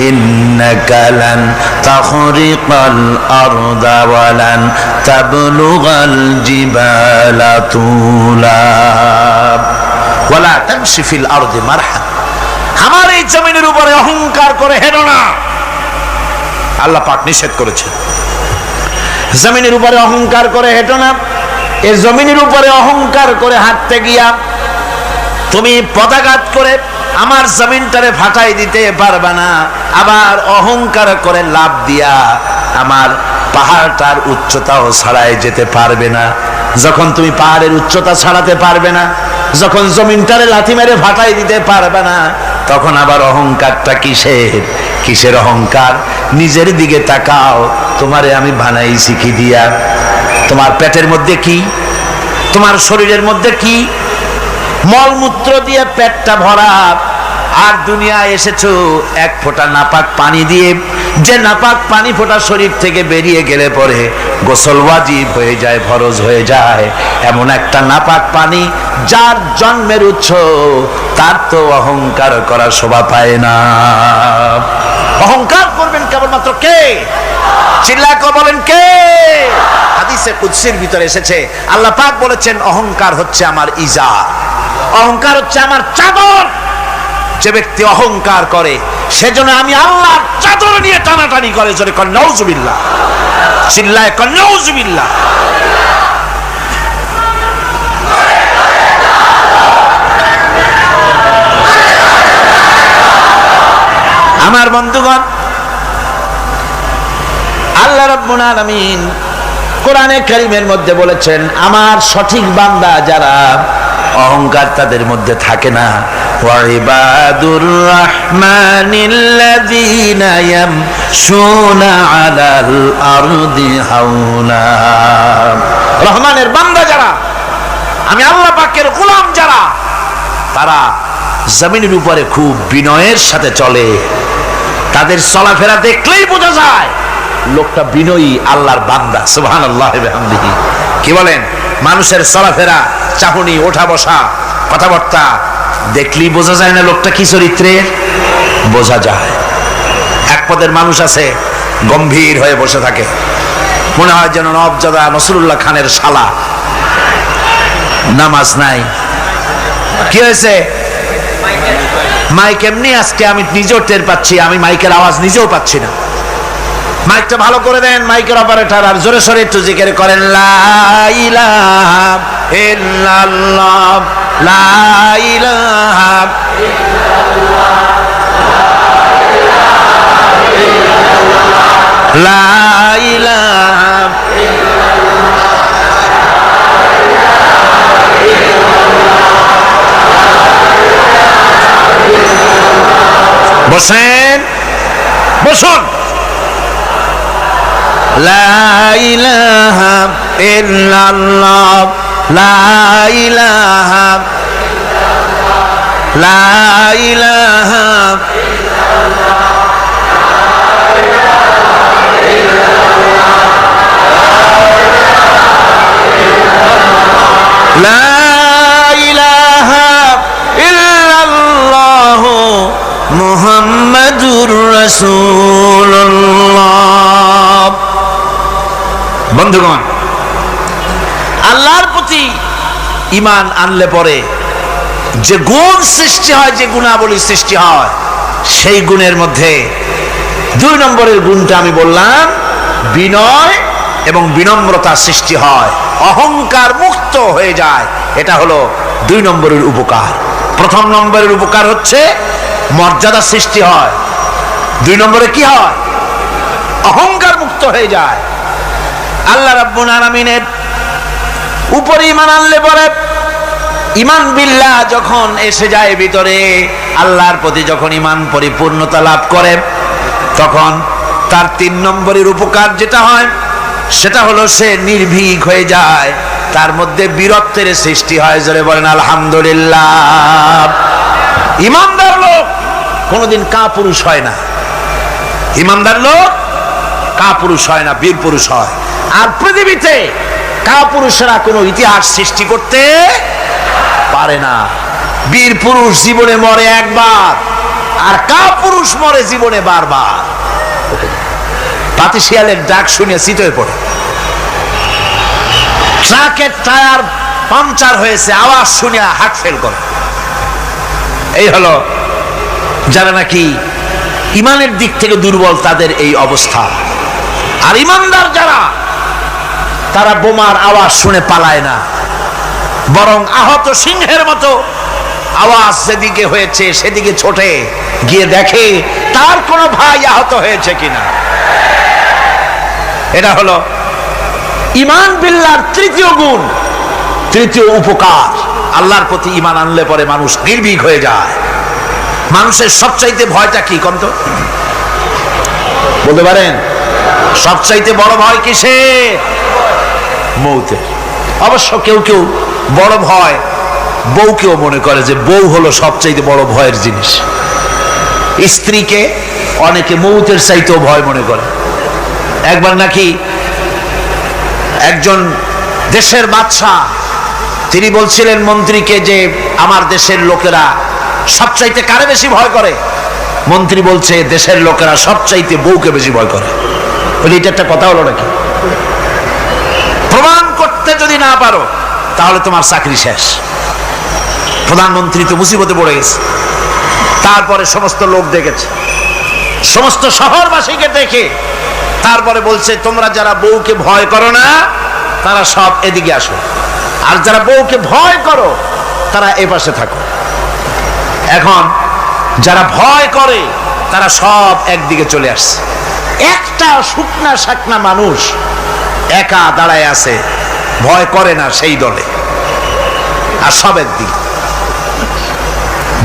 ইন্নাকা লান তাখরিকাল আরদা ওয়ালান তাবলুগাল জিবালা তুলা। ওয়ালা তামশি ফিল আরদি মারহান, আমার এই জমিনের উপরে অহংকার করে হেঁটো না। আল্লাহ পাক নিষেধ করেছেন, জমিনের উপরে অহংকার করে হেঁটো না। এই জমিনের উপরে অহংকার করে হাঁটতে গিয়া তুমি পদাঘাত করে আমার জমিনটারে ফাটাই দিতে পারবে না। আবার অহংকার করে লাভ দিয়া আমার পাহাড়টার উচ্চতাও ছাড়াই যেতে পারবে না। যখন তুমি পাহাড়ের উচ্চতা ছাড়াতে পারবে না, যখন জমিনটারে লাথি মেরে ফাটাই দিতে পারবে না, তখন আবার অহংকারটা কিসের? কিসের অহংকার? নিজের দিকে তাকাও, তোমারে আমি বানাইছি কি দিয়া? তোমার পেটের মধ্যে কি? তোমার শরীরের মধ্যে কি? মলমূত্র দিয়ে পেটটা ভরা, আর দুনিয়ায় এসেছো এক ফোঁটা নাপাক পানি দিয়ে। যে নাপাক পানি ফোঁটা শরীর থেকে বেরিয়ে গেলে পরে গোসল ওয়াজিব হয়ে যায়, ফরজ হয়ে যায়, এমন একটা নাপাক পানি যার জন্মের উৎস, তার তো অহংকার করার শোভা পায় না। অহংকার করবেন কেবলমাত্র কে? চিল্লায় বলেন কে? হাদিসে কুদসির ভিতরে এসেছে, আল্লাহ পাক বলেছেন অহংকার হচ্ছে আমার ইজার, অহংকার হচ্ছে আমার চাদর। যে ব্যক্তি অহংকার করে সেজন্য আমি আল্লাহর চাদর নিয়ে টানাটানি করে। জোরে কর নাউজুবিল্লাহ, চিল্লায় কর নাউজুবিল্লাহ। আমার বন্ধুগণ, আল্লাহ রাব্বুল আলামিন কোরআনে কারীমের মধ্যে বলেছেন, আমার সঠিক বান্দা যারা, অহংকার তাদের মধ্যে থাকে না। ওয়াইবাদুর রাহমানিল্লাযীনা ইয়ামশুনা আলাল আরদি হাওনা। রহমানের বান্দা যারা, আমি আল্লাহ পাকের গোলাম যারা, তারা জমিনের উপরে খুব বিনয়ের সাথে চলে। তাদের চলাফেরা দেখলেই বোঝা যায় লোকটা বিনয়ী, আল্লাহর বান্দা। সুবহানাল্লাহ ওয়া বিহামদিহি। কি বলেন? মানুষের চলাফেরা, চাহনি, ওঠা বসা, কথাবার্তা দেখলেই বোঝা যায় না লোকটা কি চরিত্রের? বোঝা যায়। এক পদের মানুষ আছে গম্ভীর হয়ে বসে থাকে, মনে হয় যেন নবজাদা নসরুল্লাহ খানের শালা। নামাজ নাই। কি হয়েছে? মাইক এমনি আজকে আমি নিজেও টের পাচ্ছি, আমি মাইকের আওয়াজ নিজেও পাচ্ছি না। মাইকটা ভালো করে দেন মাইকের অপারেটর, আর জোরে সোরে একটু জিকির করেন, লা ইলাহা ইল্লাল্লাহ, লা ইলাহা ইল্লাল্লাহ, লা ইলাহা ইল্লাল্লাহ। বসেন, বসুন। লা ইলাহা ইল্লাল্লাহ, লা ইলাহা ইল্লাল্লাহ, লা ইলাহা ইল্লাল্লাহ, লা ইলাহা ইল্লাল্লাহ মুহাম্মাদুর রাসূলুল্লাহ। বন্ধুগণ, আল্লাহর প্রতি ঈমান আনলে পরে যে গুণ সৃষ্টি হয়, যে গুণাবলী সৃষ্টি হয়, সেই গুণের মধ্যে 2 নম্বরের গুণটা আমি বললাম, বিনয় এবং বিনম্রতা সৃষ্টি হয়, অহংকার মুক্ত হয়ে যায়। এটা হলো 2 নম্বরের উপকার। প্রথম নম্বরের উপকার হচ্ছে মর্যাদা সৃষ্টি হয়। 2 নম্বরে কি হয়? অহংকার মুক্ত হয়ে যায়। আল্লাহ রাব্বুল আলামিনের উপরে ঈমান আনলে পরে, ঈমান বিল্লাহ যখন এসে যায় ভিতরে, আল্লাহর প্রতি যখন ঈমান পরিপূর্ণতা লাভ করে, তখন তার 3 নম্বরের উপকার যেটা হয় সেটা হলো সে নির্ভীক হয়ে যায়, তার মধ্যে বীরত্বের সৃষ্টি হয়। জোরে বলেন আলহামদুলিল্লাহ। ঈমানদার লোক কোনোদিন কাপুরুষ হয় না। ঈমানদার লোক কাপুরুষ হয় না, বীর পুরুষ হয়। আর পৃথিবীতে কাপুরুষেরা কোনো ইতিহাস সৃষ্টি করতে পারে না। বীর পুরুষ জীবনে মরে একবার, আর কাপুরুষ মরে জীবনে বারবার। পাতিশিয়ালের ডাক শুনে চিতই পড়ে। ট্রাকের টায়ার পাংচার হয়েছে, আওয়াজ শুনে হার্ট ফেল করে। এই হলো যারা নাকি ঈমানের দিক থেকে দুর্বল, তাদের এই অবস্থা। আর ঈমানদার যারা, তারা বোমার আওয়াজ শুনে পালায় না, বরং আহত সিংহের মতো আওয়াজ যেদিকে হয়েছে সেদিকে ছোটে গিয়ে দেখে তার কোনো ভাই আহত হয়েছে কিনা। এটা হলো ঈমান বিল্লাহর 3য় গুণ, 3য় উপকার। আল্লাহর প্রতি ঈমান আনলে পরে মানুষ নির্ভীক হয়ে যায়। মানুষের সবচাইতে ভয়টা কি কোন তো বলতে পারেন? সবচাইতে বড় ভয় কিসে? মৌতের। অবশ্য কেউ কেউ বড় ভয় বউকেও মনে করে যে বউ হলো সবচাইতে বড় ভয়ের জিনিস। স্ত্রীকে অনেকে মৌতের চাইতেও ভয় মনে করে। একবার নাকি একজন দেশের বাদশাহ তিনি বলছিলেন মন্ত্রীকে যে আমার দেশের লোকেরা সবচাইতে কারে বেশি ভয় করে? মন্ত্রী বলছে দেশের লোকেরা সবচাইতে বউকে বেশি ভয় করে। এটা একটা কথা হলো নাকি? প্রমাণ করতে যদি না পারো তাহলে তোমার চাকরি শেষ। প্রধানমন্ত্রী তো মুসিবতে পড়ে গেছে। তারপরে সমস্ত লোক দেখেছে, সমস্ত শহরবাসীকে দেখে তারপরে বলছে তোমরা যারা বউকে ভয় করো না তারা সব এদিকে আসো, আর যারা বউকে ভয় করো তারা এ পাশে থাকো। এখন যারা ভয় করে তারা সব একদিকে চলে আসছে। একটা শুকনা শাকনা মানুষ একা দাঁড়ায় আছে, ভয় করে না সেই দলে, আর সব একদিকে।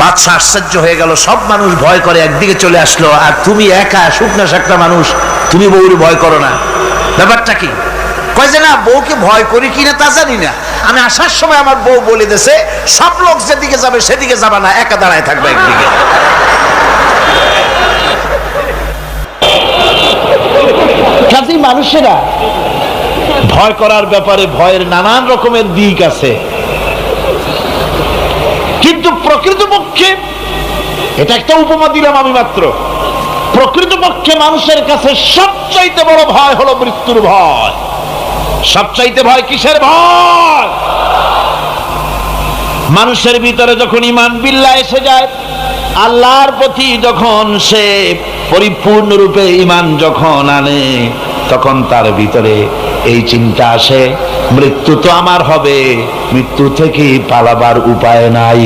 বাদশা আশ্চর্য হয়ে গেল, সব মানুষ ভয় করে একদিকে চলে আসলো, আর তুমি একা শুকনা শাকনা মানুষ, তুমি বউরে ভয় করো না, ব্যাপারটা কি? কয় যে না, বউকে ভয় করি কিনা তা জানি না, আমি আসার সময় আমার বউ বলে দিয়েছে সব লোক যেদিকে যাবে সেদিকে যাবে না, একা দাঁড়ায় থাকবে একদিকে। কাজেই মানুষেরা ভয় করার ব্যাপারে ভয়ের নানান রকমের দিক আছে, কিন্তু প্রকৃতপক্ষে এটা একটা উপমা দিলাম আমি মাত্র। প্রকৃতপক্ষে মানুষের কাছে সবচাইতে বড় ভয় হলো মৃত্যুর ভয়। সবচাইতে ভয় কিসের ভয়? মানুষের ভিতরে যখন ঈমান বিল্লাহ এসে যায়, আল্লাহর প্রতি যখন সে পরিপূর্ণরূপে ঈমান যখন আনে, তখন তার ভিতরে এই চিন্তা আসে মৃত্যু তো আমার হবে, মৃত্যু থেকে পালাবার উপায় নাই।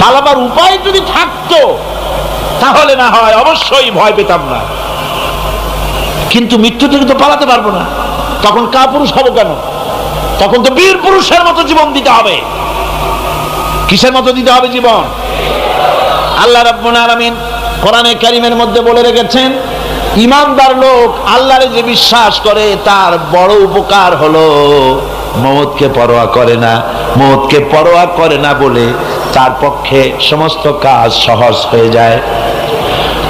পালাবার উপায় যদি থাকতো তাহলে না হয় অবশ্যই ভয় পেতাম না, কিন্তু মৃত্যু থেকে তো পালাতে পারবো না, তখন কাপুরুষ হবো কেন? তখন তো বীর পুরুষের মতো জীবন দিতে হবে। কিসের মতো দিতে হবে জীবন? আল্লাহ রাব্বুল আলামিন কোরআনে কারীমের মধ্যে বলে রেখেছেন, ঈমানদার লোক আল্লাহরে যে বিশ্বাস করে তার বড় উপকার হলো মওতকে পরোয়া করে না। মওতকে পরোয়া করে না বলে তার পক্ষে সমস্ত কাজ সহজ হয়ে যায়।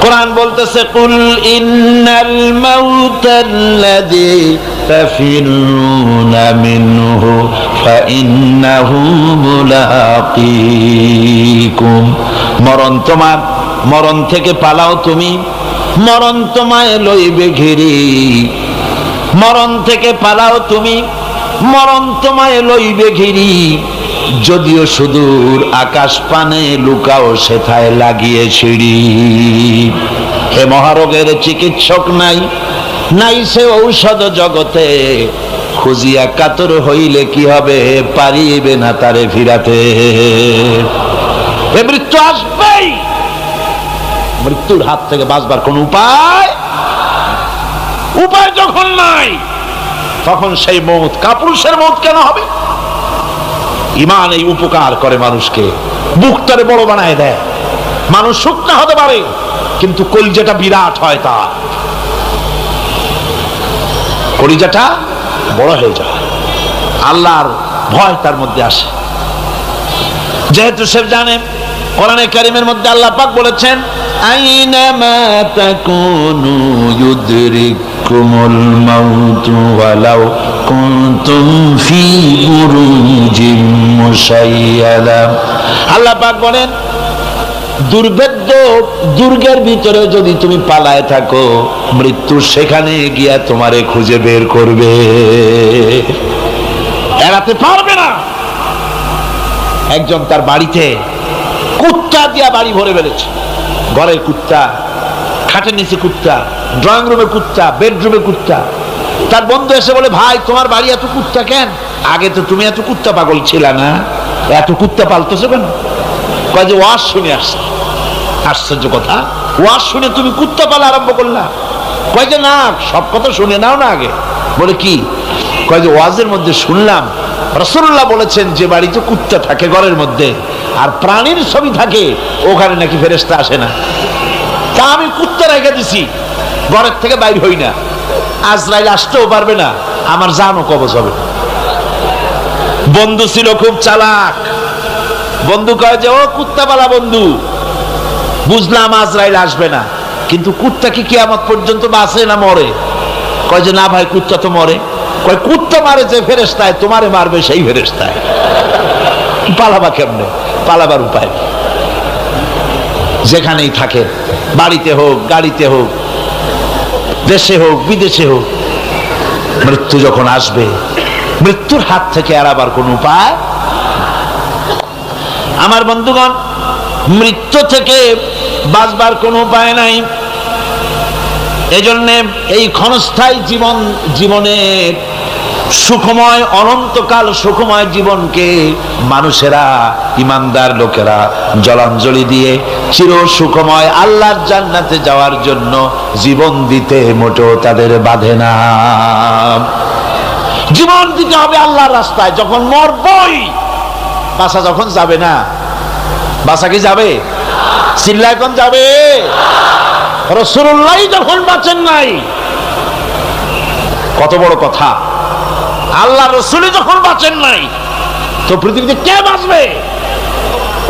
কোরআন বলতেছে, কুল ইন্নাল মাউতাল্লাযী তাফিরুনা মিনহু ফাইন্নাহু মুলাকীকুম। মরণ তোমার, মরণ থেকে পালাও তুমি, মরণ তোমায় লইবে ঘিরি। মরণ থেকে পালাও তুমি, মরণ তোমায় লইবে ঘিরি। যদিও সুদূর আকাশ পানে লুকাও সেথায় লাগিয়ে সিঁড়ি। হে মহারোগের চিকিৎসক নাই, নাই সে ঔষধ জগতে। খুঁজিয়া কাতর হইলে কি হবে, পারিবে না তারে ফিরাতে। এ মৃত্যু আসবেই, মৃত্যুর হাত থেকে বাঁচবার কোন উপায় যখন নাই, তখন সেই মওত কাপুরুষের মওত কেন হবে? ঈমান এই উপকার করে মানুষকে, বুকটারে বড় বানায় দেয়। মানুষ শুকনা হতে পারে কিন্তু কলিজাটা বিরাট হয়, তার কলিজাটা বড় হয়ে যায়, আল্লাহর ভয় তার মধ্যে আসে। যেহেতু সে জানে, কোরআনে কারীমের মধ্যে আল্লাহ পাক বলেছেন, আইনামা তাকুনু ইউদরিকুমুল মাউতু ওয়ালাউ কুনতুম ফি বুরুজিম মুশাইয়াদা। আল্লাহ পাক বলেন, দুর্ভেদ্য দুর্গের ভিতরে যদি তুমি পালায় থাকো, মৃত্যু সেখানে গিয়া তোমারে খুঁজে বের করবে, এড়াতে পারবে না। একজন তার বাড়িতে কুত্তা দিয়া বাড়ি ভরে ফেলেছে। ঘরের কুত্তা, খাটের নিচে কুত্তা, ড্রয়িং রুমে কুত্তা, বেডরুমে কুত্তা। তার বন্ধু এসে বলে, ভাই তোমার বাড়ি এত কুত্তা কেন? আগে তো তুমি এত কুত্তা পাগল ছিল না, এত কুত্তা পালতেছো কেন? কয় যে ওয়াজ শুনে আসছে। আশ্চর্য কথা, ওয়াজ শুনে তুমি কুত্তা পালা আরম্ভ করলা? কয় যে না, সব কথা শুনে নাও না আগে। বলে কি? কয় যে ওয়াজের মধ্যে শুনলাম রাসূলুল্লাহ বলেছেন যে বাড়িতে কুত্তা থাকে ঘরের মধ্যে আর প্রাণীর ছবি থাকে ওখানে নাকি ফেরেশতা আসে না। তা আমি কুত্তা রেখে দিছি, ঘরের থেকে বাইর হই না, আজরাইল আসতেও পারবে না, আমার জানও কবজ হবে। বন্ধু ছিল খুব চালাক, বন্ধু কয় যে ও কুত্তাওয়ালা বন্ধু, বুঝলাম আজরাইল আসবে না, কিন্তু কুত্তা কি কিয়ামত পর্যন্ত বাঁচে না মরে? কয় যে না ভাই, কুত্তা তো মরে। কয় কুত্তা মারে যে ফেরেশতায়, তোমারে মারবে সেই ফেরেশতায়। পালাবা কেমনে? পালাবার উপায় যেখানেই থাকে, বাড়িতে হোক, গাড়িতে হোক, দেশে হোক, বিদেশে হোক, মৃত্যু যখন আসবে, মৃত্যুর হাত থেকে এড়াবার কোন উপায়। আমার বন্ধুগণ, মৃত্যু থেকে বাঁচবার কোন উপায় নাই। এজন্য এই ক্ষণস্থায়ী জীবনের সুখময়, অনন্তকাল সুখময় জীবনকে মানুষেরা, ইমানদার লোকেরা জলাঞ্জলি দিয়ে চির সুখময় আল্লাহর জান্নাতে যাওয়ার জন্য জীবন দিতে মোটেও তাদের বাধে না। জীবন দিতে হবে আল্লাহর রাস্তায়। যখন মরবই, বাসা যখন যাবে না, বাসা কি যাবে? চিল্লা এখন যাবে? রাসূলুল্লাহ যখন বাঁচেন নাই, কত বড় কথা! আল্লাহ রাসূল যখন বাঁচেন নাই, তো পৃথিবীতে কে বাঁচবে?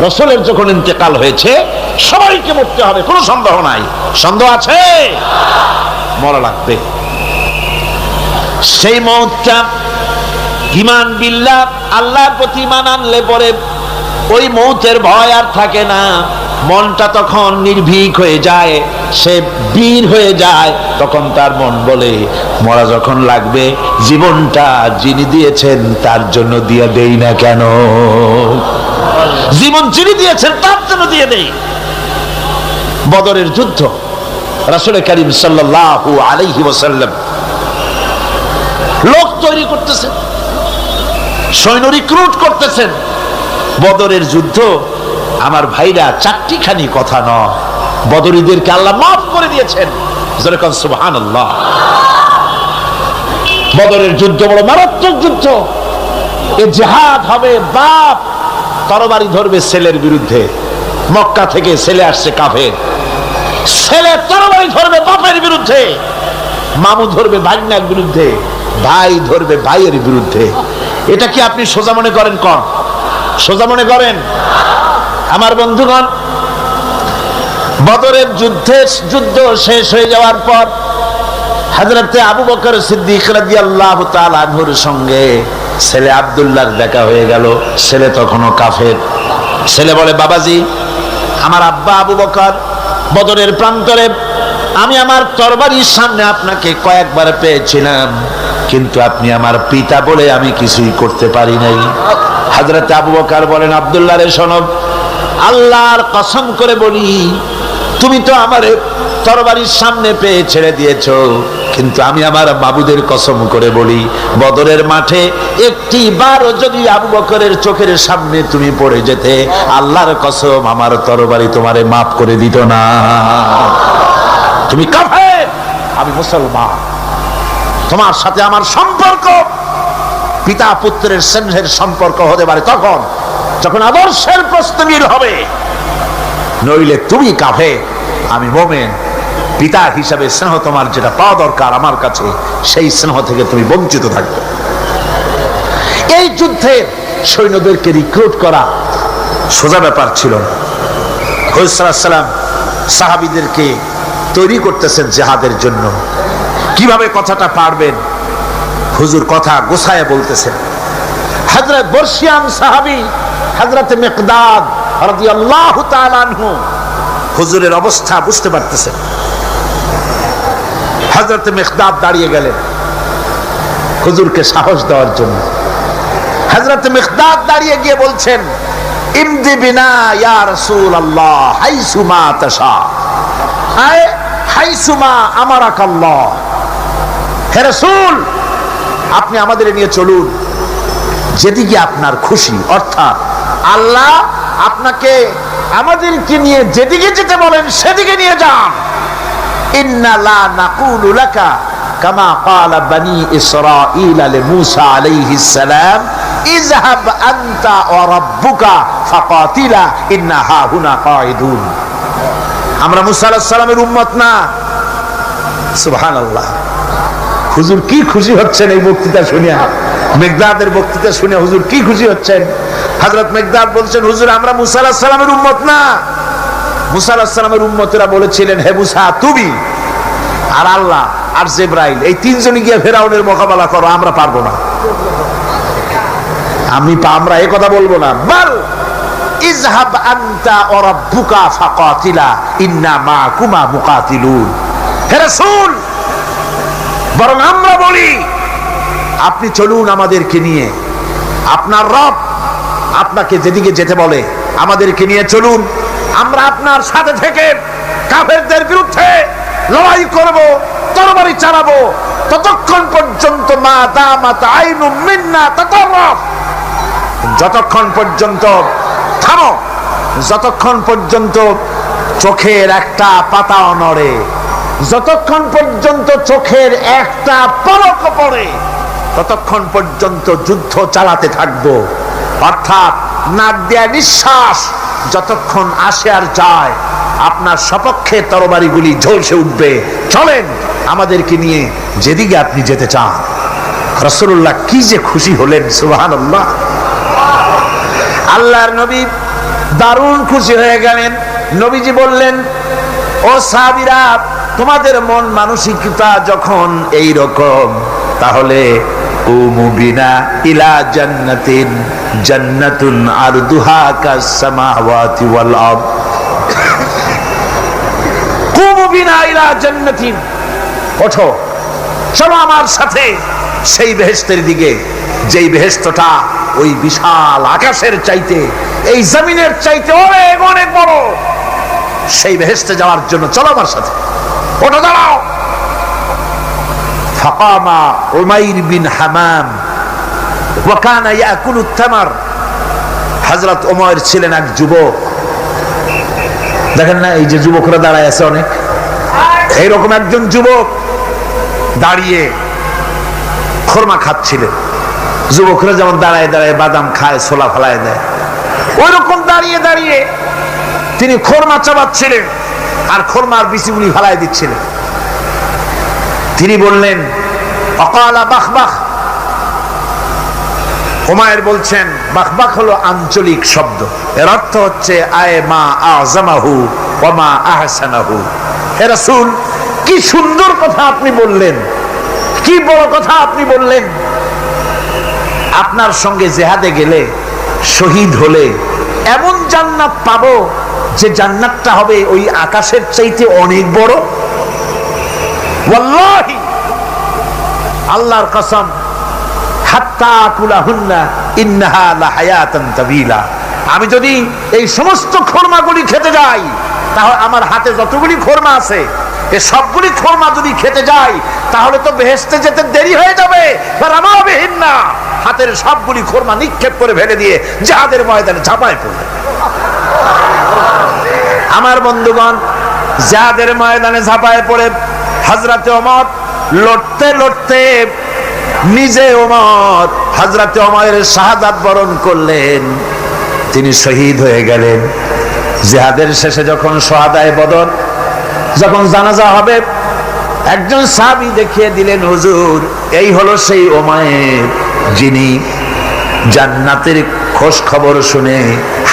রাসূলের যখন ইন্তেকাল হয়েছে, সবাইকে মরতে হবে, কোনো সন্দেহ নাই। সন্দেহ আছে? মরা লাগবে। সেই মওতটা ঈমান বিল্লাহ, আল্লাহর প্রতি ঈমান আনলে পরে ওই মওতের ভয় আর থাকে না। মনটা তখন নির্ভীক হয়ে যায়, সে বীর হয়ে যায়। তখন তার মন বলে, মরা যখন লাগবে, জীবনটা যিনি দিয়েছেন তার জন্য দিয়ে দেই না কেন? জীবন যিনি দিয়েছেন তার জন্য দিয়ে দেই। বদরের যুদ্ধ, রাসূল করিম সাল্লাল্লাহু আলাইহি ওয়াসাল্লাম লোক তৈরি করতেছেন, সৈন্য রিক্রুট করতেছেন। বদরের যুদ্ধ, আমার ভাইরা, চারটিখানি কথা নয়। বদরীদেরকে আল্লাহ মাফ করে দিয়েছেন। যেরকম সুবহানাল্লাহ। বদরের যুদ্ধ বড় মারাত্মক যুদ্ধ। এ জিহাদ হবে, বাপ তরবারি ধরবে ছেলের বিরুদ্ধে। মক্কা থেকে ছেলে আসছে কাফের, ছেলে তরবারি ধরবে বাপের বিরুদ্ধে, মামু ধরবে ভাগ্নার বিরুদ্ধে, ভাই ধরবে ভাইয়ের বিরুদ্ধে। এটা কি আপনি সোজা মনে করেন? কোন সোজা মনে করেন? আমার বন্ধুগণ, বদরের যুদ্ধ শেষ হয়ে যাওয়ার পর হযরতে আবু বকর সিদ্দিক রাদিয়াল্লাহু তাআলা আনহুর সঙ্গে ছেলে আব্দুল্লাহর দেখা হয়ে গেল। ছেলে তখনও কাফের। ছেলে বলে, বাবাজি, আমার আব্বা আবু বকর বদরের প্রান্তরে, আমি আমার তরবারির সামনে আপনাকে কয়েকবার পেয়েছিলাম, কিন্তু আপনি আমার পিতা বলে আমি কিছুই করতে পারি নাই। হযরতে আবু বকর বলেন, আব্দুল্লাহ রে শোনো, আল্লাহর কসম করে বলি, তুমি তো আমার তরবারির সামনে পেয়ে ছেড়ে দিয়েছো, কিন্তু আমি আমার মাবুদের কসম করে বলি, বদরের মাঠে একটি বারও যদি আবু বকরের চোখের সামনে তুমি পড়ে যেতে, আল্লাহর কসম আমার তরবারি তোমারে মাফ করে দিত না। তুমি কাফের, আমি মুসলমান। তোমার সাথে আমার সম্পর্ক পিতা পুত্রের স্নেহের সম্পর্ক হতে পারে তখন যখন আদর্শের প্রশ্নে মিল হবে, নইলে তুমি কাফের, আমি মুমিন। পিতা হিসাবে স্নেহ তোমার যেটা পাওয়া দরকার আমার কাছে, সেই স্নেহ থেকে তুমি বঞ্চিত থাকবে। এই যুদ্ধে সৈন্যদেরকে রিক্রুট করা সোজা ব্যাপার ছিল না। হুজুর সাল্লাল্লাহু আলাইহি ওয়াসাল্লাম সাহাবীদেরকে তৈরি করতেছেন জিহাদের জন্য। কিভাবে কথাটা পারবেন, হুজুর কথা গোছায় বলতেছেন। হযরত বর্ষিয়ান সাহাবী হযরত মিকদাদ রাদিয়াল্লাহু তাআলা আনহু হুজুরের অবস্থা বুঝতে পারতেছেন। হযরত মিকদাদ দাঁড়িয়ে গেলেন হুজুরকে সাহস দেওয়ার জন্য। হযরত মিকদাদ দাঁড়িয়ে গিয়ে বলছেন, ইমদি বিনা ইয়া রাসূলুল্লাহ হাইসুমা তাশা, আয় হাইসুমা আমারাকাল্লাহ। হে রাসূল, আপনি আমাদের নিয়ে চলুন যেদিকে আপনার খুশি, অর্থাৎ আল্লাহ আপনাকে আমাদেরকে নিয়ে যেদিকে যেতে বলেন সেদিকে নিয়ে যান। ইন্না লা নাকুলু লাকা কামা ক্বালা বনি ইসরাঈল লিমূসা আলাইহিস সালাম ইযহাব আনতা ওয়া রাব্বুকা ফাকাতিলা ইন্না হাহুনা কাঈদুন। আমরা মুসা আলাইহিস সালামের উম্মত না। সুবহানাল্লাহ। হুজুর কি খুশি হচ্ছেন এই বক্তৃতা শুনে, মেঘদাদের বক্তৃতা শুনে হুজুর কি খুশি হচ্ছেন। হযরত মেঘদাদ বলছেন, হুজুর আমরা মুসা আলাইহিস সালামের উম্মত না। মুসা আলাইহিস সালামের উম্মতেরা বলেছিলেন, হে মুসা তুমি আর আল্লাহ আর জিবরাইল এই তিনজনই গিয়ে ফেরাউনের মোকাবেলা করো, আমরা পারবো না। আমরা এই কথা বলবো না। বল ইযহাব আনতা ওয়া রাব্বুকা ফাকাতিলা ইন্না মাআকুমা মুকাতিলুন। হে রাসূল, বরং আমরা বলি আপনি চলুন আমাদেরকে নিয়ে, আপনার রব আপনাকে যেদিকে যেতে বলে আমাদেরকে নিয়ে চলুন, আমরা আপনার সাথে থেকে কাফেরদের বিরুদ্ধে লড়াই করব, তরবারি চালাবো ততক্ষণ পর্যন্ত মা দামাত আইনু মিন্না তাতাররাফ, যতক্ষণ পর্যন্ত থামো, যতক্ষণ পর্যন্ত চোখের একটা পাতাও নড়ে, যতক্ষণ পর্যন্ত চোখের একটা পলক পড়ে ততক্ষণ পর্যন্ত যুদ্ধ চালাতে থাকবো। অর্থাৎ নাক দেয়া নিঃশ্বাস যতক্ষণ আসে আর যায় আপনার সপক্ষে তরবারিগুলি ঝলসে উঠবে। চলেন আমাদেরকে নিয়ে যেদিকে আপনি যেতে চান। রাসূলুল্লাহ কি যে খুশি হলেন, সুবহানাল্লাহ। আল্লাহর নবী দারুণ খুশি হয়ে গেলেন। নবীজি বললেন, ও সাহাবীরা, তোমাদের মন মানসিকতা যখন এই রকম, তাহলে কুমু বিনা ইলা জান্নাতিন জান্নাতুন আরদুহা কাস সামাওয়াতি ওয়াল আরদ। কুমু বিনা ইলা জান্নাতিন, ওঠো চলো আমার সাথে সেই বেহেশতের দিকে, যেই বেহেশতটা ওই বিশাল আকাশের চাইতে, এই জমিনের চাইতে অনেক অনেক বড়। সেই বেহেশতে যাওয়ার জন্য চলো আমার সাথে, ওঠো দাঁড়াও। ফাকামা উমাইর বিন হামাম ওয়া কানা ইয়াকুলুত তামার। হযরত উমাইর ছিলেন এক যুবক। দেখেন না এই যে যুবকরা দাঁড়ায় আছে অনেক, এইরকম একজন যুবক দাঁড়িয়ে খরমা খাচ্ছিলেন। যুবকরা যেমন দাঁড়ায় দাঁড়ায় বাদাম খায়, ছোলা ফেলায় দেয়, ওই রকম দাঁড়িয়ে দাঁড়িয়ে তিনি খরমা চাবাচ্ছিলেন আর খরমার বিচিগুলি ফেলায় দিচ্ছিলেন। তিনি বললেন, অকালা বাখবাখ। উমাইর বলছেন, বাখবাখ হলো আঞ্চলিক শব্দ, এর অর্থ হচ্ছে আয় মা আযমাহু ওয়া মা আহসানাহু। হে রাসূল, কি সুন্দর কথা আপনি বললেন, কি বড় কথা আপনি বললেন। আপনার সঙ্গে জিহাদে গেলে, শহীদ হলে এমন জান্নাত পাবো যে জান্নাতটা হবে ওই আকাশের চাইতে অনেক বড়। ওয়াল্লাহি, আল্লাহর কসম, হাত্তা আকুলাহুন্না ইন্নাহা লাহায়াতান তাবিলা। আমি যদি এই সমস্ত খরমাগুলি খেতে যাই, তাহলে আমার হাতে যতগুলি খরমা আছে এই সবগুলি খরমা যদি খেতে যাই তাহলে তো বেহেশতে যেতে দেরি হয়ে যাবে। ফারামাবিহিন্না, হাতের সবগুলি খরমা নিক্ষেপ করে ফেলে দিয়ে জিহাদের ময়দানে ঝাঁপায় পড়লেন। আমার বন্ধুগণ, জিহাদের ময়দানে ঝাঁপায় পড়ে হযরতে ওমর লড়তে লড়তে নিজে ওমর হযরতে ওমরের শাহাদাত বরণ করলেন, তিনি শহীদ হয়ে গেলেন। জিহাদের শেষে যখন শুহাদায়ে বদর যখন জানাজা হবে, একজন সাহাবী দেখিয়ে দিলেন, হুজুর এই হলো সেই ওমর যিনি জান্নাতের খোঁজ খবর শুনে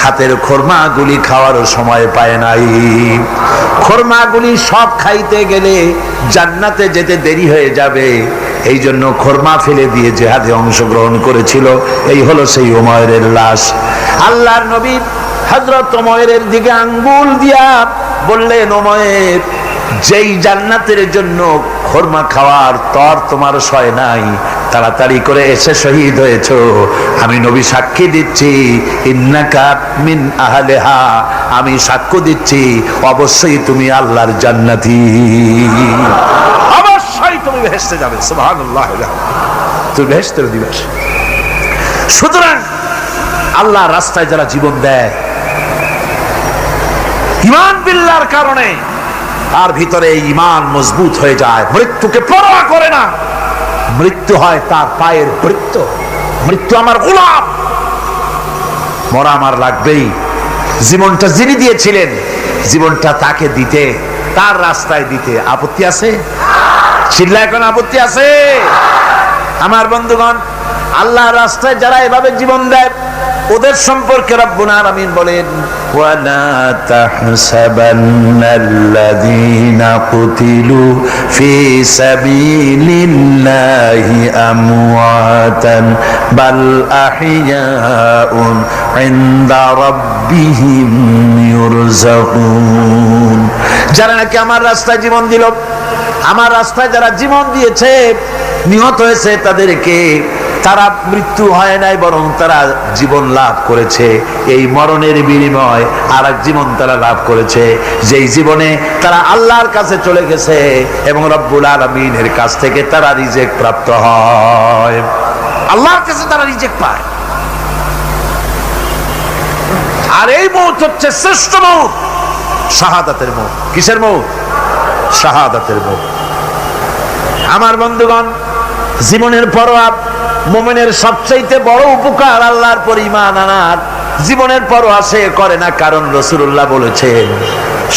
হাতের খরমাগুলি খাওয়ার সময় পায় নাই। খরমাগুলি সব খাইতে গেলে জান্নাতে যেতে দেরি হয়ে যাবে, এই জন্য খরমা ফেলে দিয়ে জিহাদে অংশগ্রহণ করেছিল। এই হলো সেই ওমরের লাশ। আল্লাহর নবী হযরত ওমরের দিকে আঙ্গুল দিয়া বললেন, ওমর, যেই জান্নাতের জন্য খরমা খাওয়ার তর তোমার সয় নাই, তাড়াতাড়ি করে এসে শহীদ হয়েছো, আমি নবী সাক্ষী দিচ্ছি, ইন্নাকা মিন আহলিহা, আমি সাক্ষ্য দিচ্ছি অবশ্যই তুমি আল্লাহর জান্নাতি, অবশ্যই তুমি বেহেশতে যাবে। সুবহানাল্লাহ, তুমি বেহেশতের অধিবাসী। সুতরাং আল্লাহর রাস্তায় যারা জীবন দেয় ঈমান বিল্লাহর কারণে, তার ভিতরে ঈমান মজবুত হয়ে যায়, মৃত্যুকে পরোয়া করে না। মৃত্যু হয় তার পায়ের বৃত্ত, মৃত্যু আমার গোলাম, মরা আমার লাগবেই। জীবনটা যিনি দিয়েছিলেন, জীবনটা তাকে দিতে, তার রাস্তায় দিতে আপত্তি আছে? চিল্লা এখন আপত্তি আছে? আমার বন্ধুগণ, আল্লাহর রাস্তায় যারা এভাবে জীবন দেয়, ওদের সম্পর্কে রব্বুল আলামিন বলেন, ওয়ালা তাহসাবান্নাল্লাযীনা কুতিলু ফী সাবিলিল্লাহি আমওয়াতান বাল আহইয়াউন ইনদা রাব্বিহিম ইউরযাকুন। যারা নাকি আমার রাস্তায় জীবন দিল, আমার রাস্তায় যারা জীবন দিয়েছে, নিহত হয়েছে, তাদেরকে তারা মৃত্যু হয় নাই, বরং তারা জীবন লাভ করেছে। এই মরণের বিনিময় আর এক জীবন তারা লাভ করেছে, যেই জীবনে তারা আল্লাহর কাছে চলে গেছে এবং রব্বুল আলামিনের কাছ থেকে তারা রিজেক্ট প্রাপ্ত হয়। আল্লাহর কাছে তারা রিজেক্ট পায়। আর এই মৌত হচ্ছে শ্রেষ্ঠ মৌত, শাহাদাতের মৌত। কিসের মৌত? শাহাদাতের মৌত। আমার বন্ধুগণ, জীবনের পরোয়া মুমিনের সবচেয়ে বড় উপকার আল্লাহর পর ঈমান আনার। জীবনের পরোয়া সে করে না, কারণ রাসূলুল্লাহ বলেছেন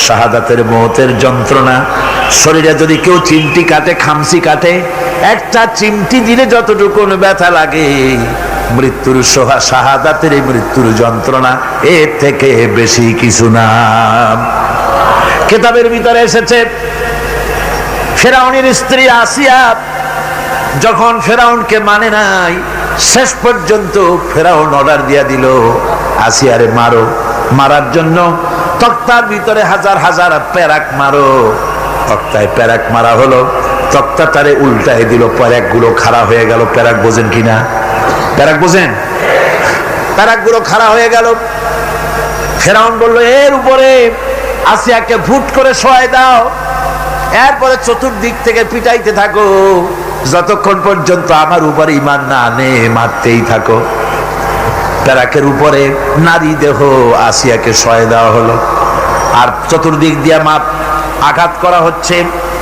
শাহাদাতের মৌতের যন্ত্রণা, শরীরে যদি কেউ চিমটি কাটে, খামসি কাটে, একটা চিমটি দিলে যতটুকু ব্যথা লাগে, মৃত্যুর শাহাদাতের এই মৃত্যুর যন্ত্রণা এর থেকে বেশি কিছু না। কিতাবের ভিতরে এসেছে, ফেরাউনের স্ত্রী আসিয়া যখন ফেরাউনকে মানে নাই, শেষ পর্যন্ত ফেরাউন অর্ডার দিয়া দিল, আসিয়ারে মারো। মারার জন্য তক্তার ভিতরে হাজার হাজার প্যারাক মারো। তক্তায় প্যারাক মারা হলো, তক্তা তারে উল্টায় দিল, প্যারাক গুলো খাড়া হয়ে গেল। প্যারাক বোঝেন কিনা? প্যারাক বোঝেন? প্যারাক গুলো খাড়া হয়ে গেল। ফেরাউন বলল, এর উপরে আসিয়াকে ভুট করে শোয়াই দাও, এরপরে চতুর্দিক থেকে পিটাইতে থাকো, যতক্ষণ পর্যন্ত আমার উপরে ঈমান না আনে মারতেই থাকো। প্যারাকের উপরে নারী দেহ আসিয়াকে শোয়াই দেওয়া হলো, আর চতুর্দিক দিয়া মাপ আঘাত করা হচ্ছে।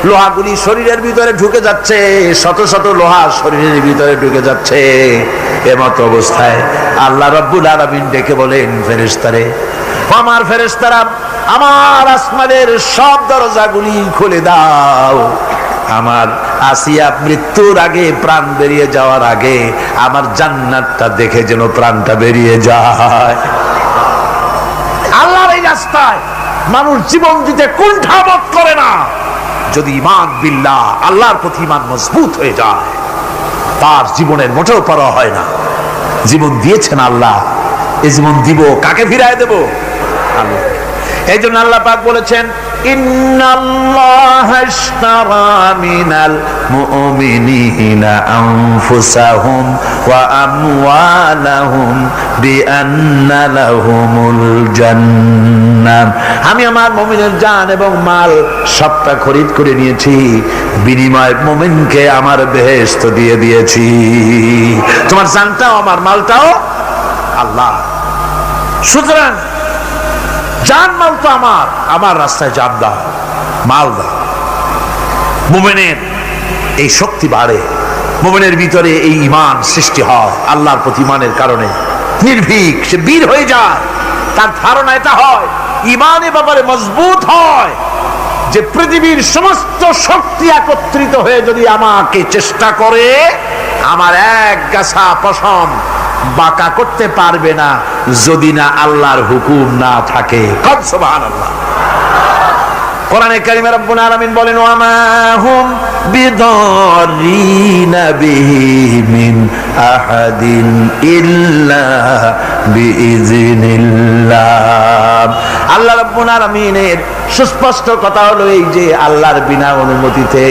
লোহাগুলি শরীরের ভিতরে ঢুকে যাচ্ছে, শত শত লোহা শরীরের ভিতরে ঢুকে যাচ্ছে। এমত অবস্থায় আল্লাহ রাব্বুল আলামিন ডেকে বলেন, ফেরেশতারে, আমার ফেরেশতারা, আমার আসমানের সব দরজাগুলি খুলে দাও। আমার আসিয়া মৃত্যুর আগে, প্রাণ বেরিয়ে যাওয়ার আগে, আমার জান্নাতটা দেখে যেন প্রাণটা বেরিয়ে যায়। আল্লাহর এই রাস্তায় মানুষ জীবন দিতে কুণ্ঠাবোধ করে না, যদি ঈমান বিল্লাহ, আল্লাহর প্রতি ঈমান মজবুত হয়ে যায়, তার জীবনের মোটেও পরোয়া হয় না। জীবন দিয়েছেন আল্লাহ, এই জীবন দিব, কাকে ফিরায় দেব? আল্লাহ। এই জন্য আল্লাহ পাক বলেছেন, ইন্নাল্লাহা ইশতারা মিনাল মুমিনিনা আনফুসাহুম ওয়া আমওয়ালাহুম বিআন্না লাহুমুল জান্নাহ। আমি আমার মুমিনের জান এবং মাল সবটা খরিদ করে নিয়েছি, বিনিময়ে মুমিনকে আমার বেহেশত দিয়ে দিয়েছি। তোমার জানটাও আমার মালটাও আল্লাহ। সুতরাং জান মাল তো আমার, আমার রাস্তায় জান দাও, মাল দাও। মুমিনের এই শক্তি বাড়ে, মুমিনের ভিতরে এই ঈমান সৃষ্টি হয় আল্লাহর প্রতি ঈমানের কারণে। নির্ভীক সে বীর হয়ে যায়, তার ধারণা এটা হয়, ঈমানের ব্যাপারে মজবুত হয় যে পৃথিবীর সমস্ত শক্তি একত্রিত হয়ে যদি আমাকে চেষ্টা করে, আমার এক গাছা পশম বাঁকা করতে পারবে না, যদি না আল্লাহর হুকুম না থাকে। সুবহানাল্লাহ। কোরআনে কারিমে রব্বুল আলামিন বলেন, ওয়া মা হুম বিদারিনা বিহি মিন আহাদিন ইল্লা বিইজনিল্লাহ। আল্লাহ রাব্বুল আলামিনের সুস্পষ্ট কথা হলো এই যে আল্লাহর বিনা অনুমতিতে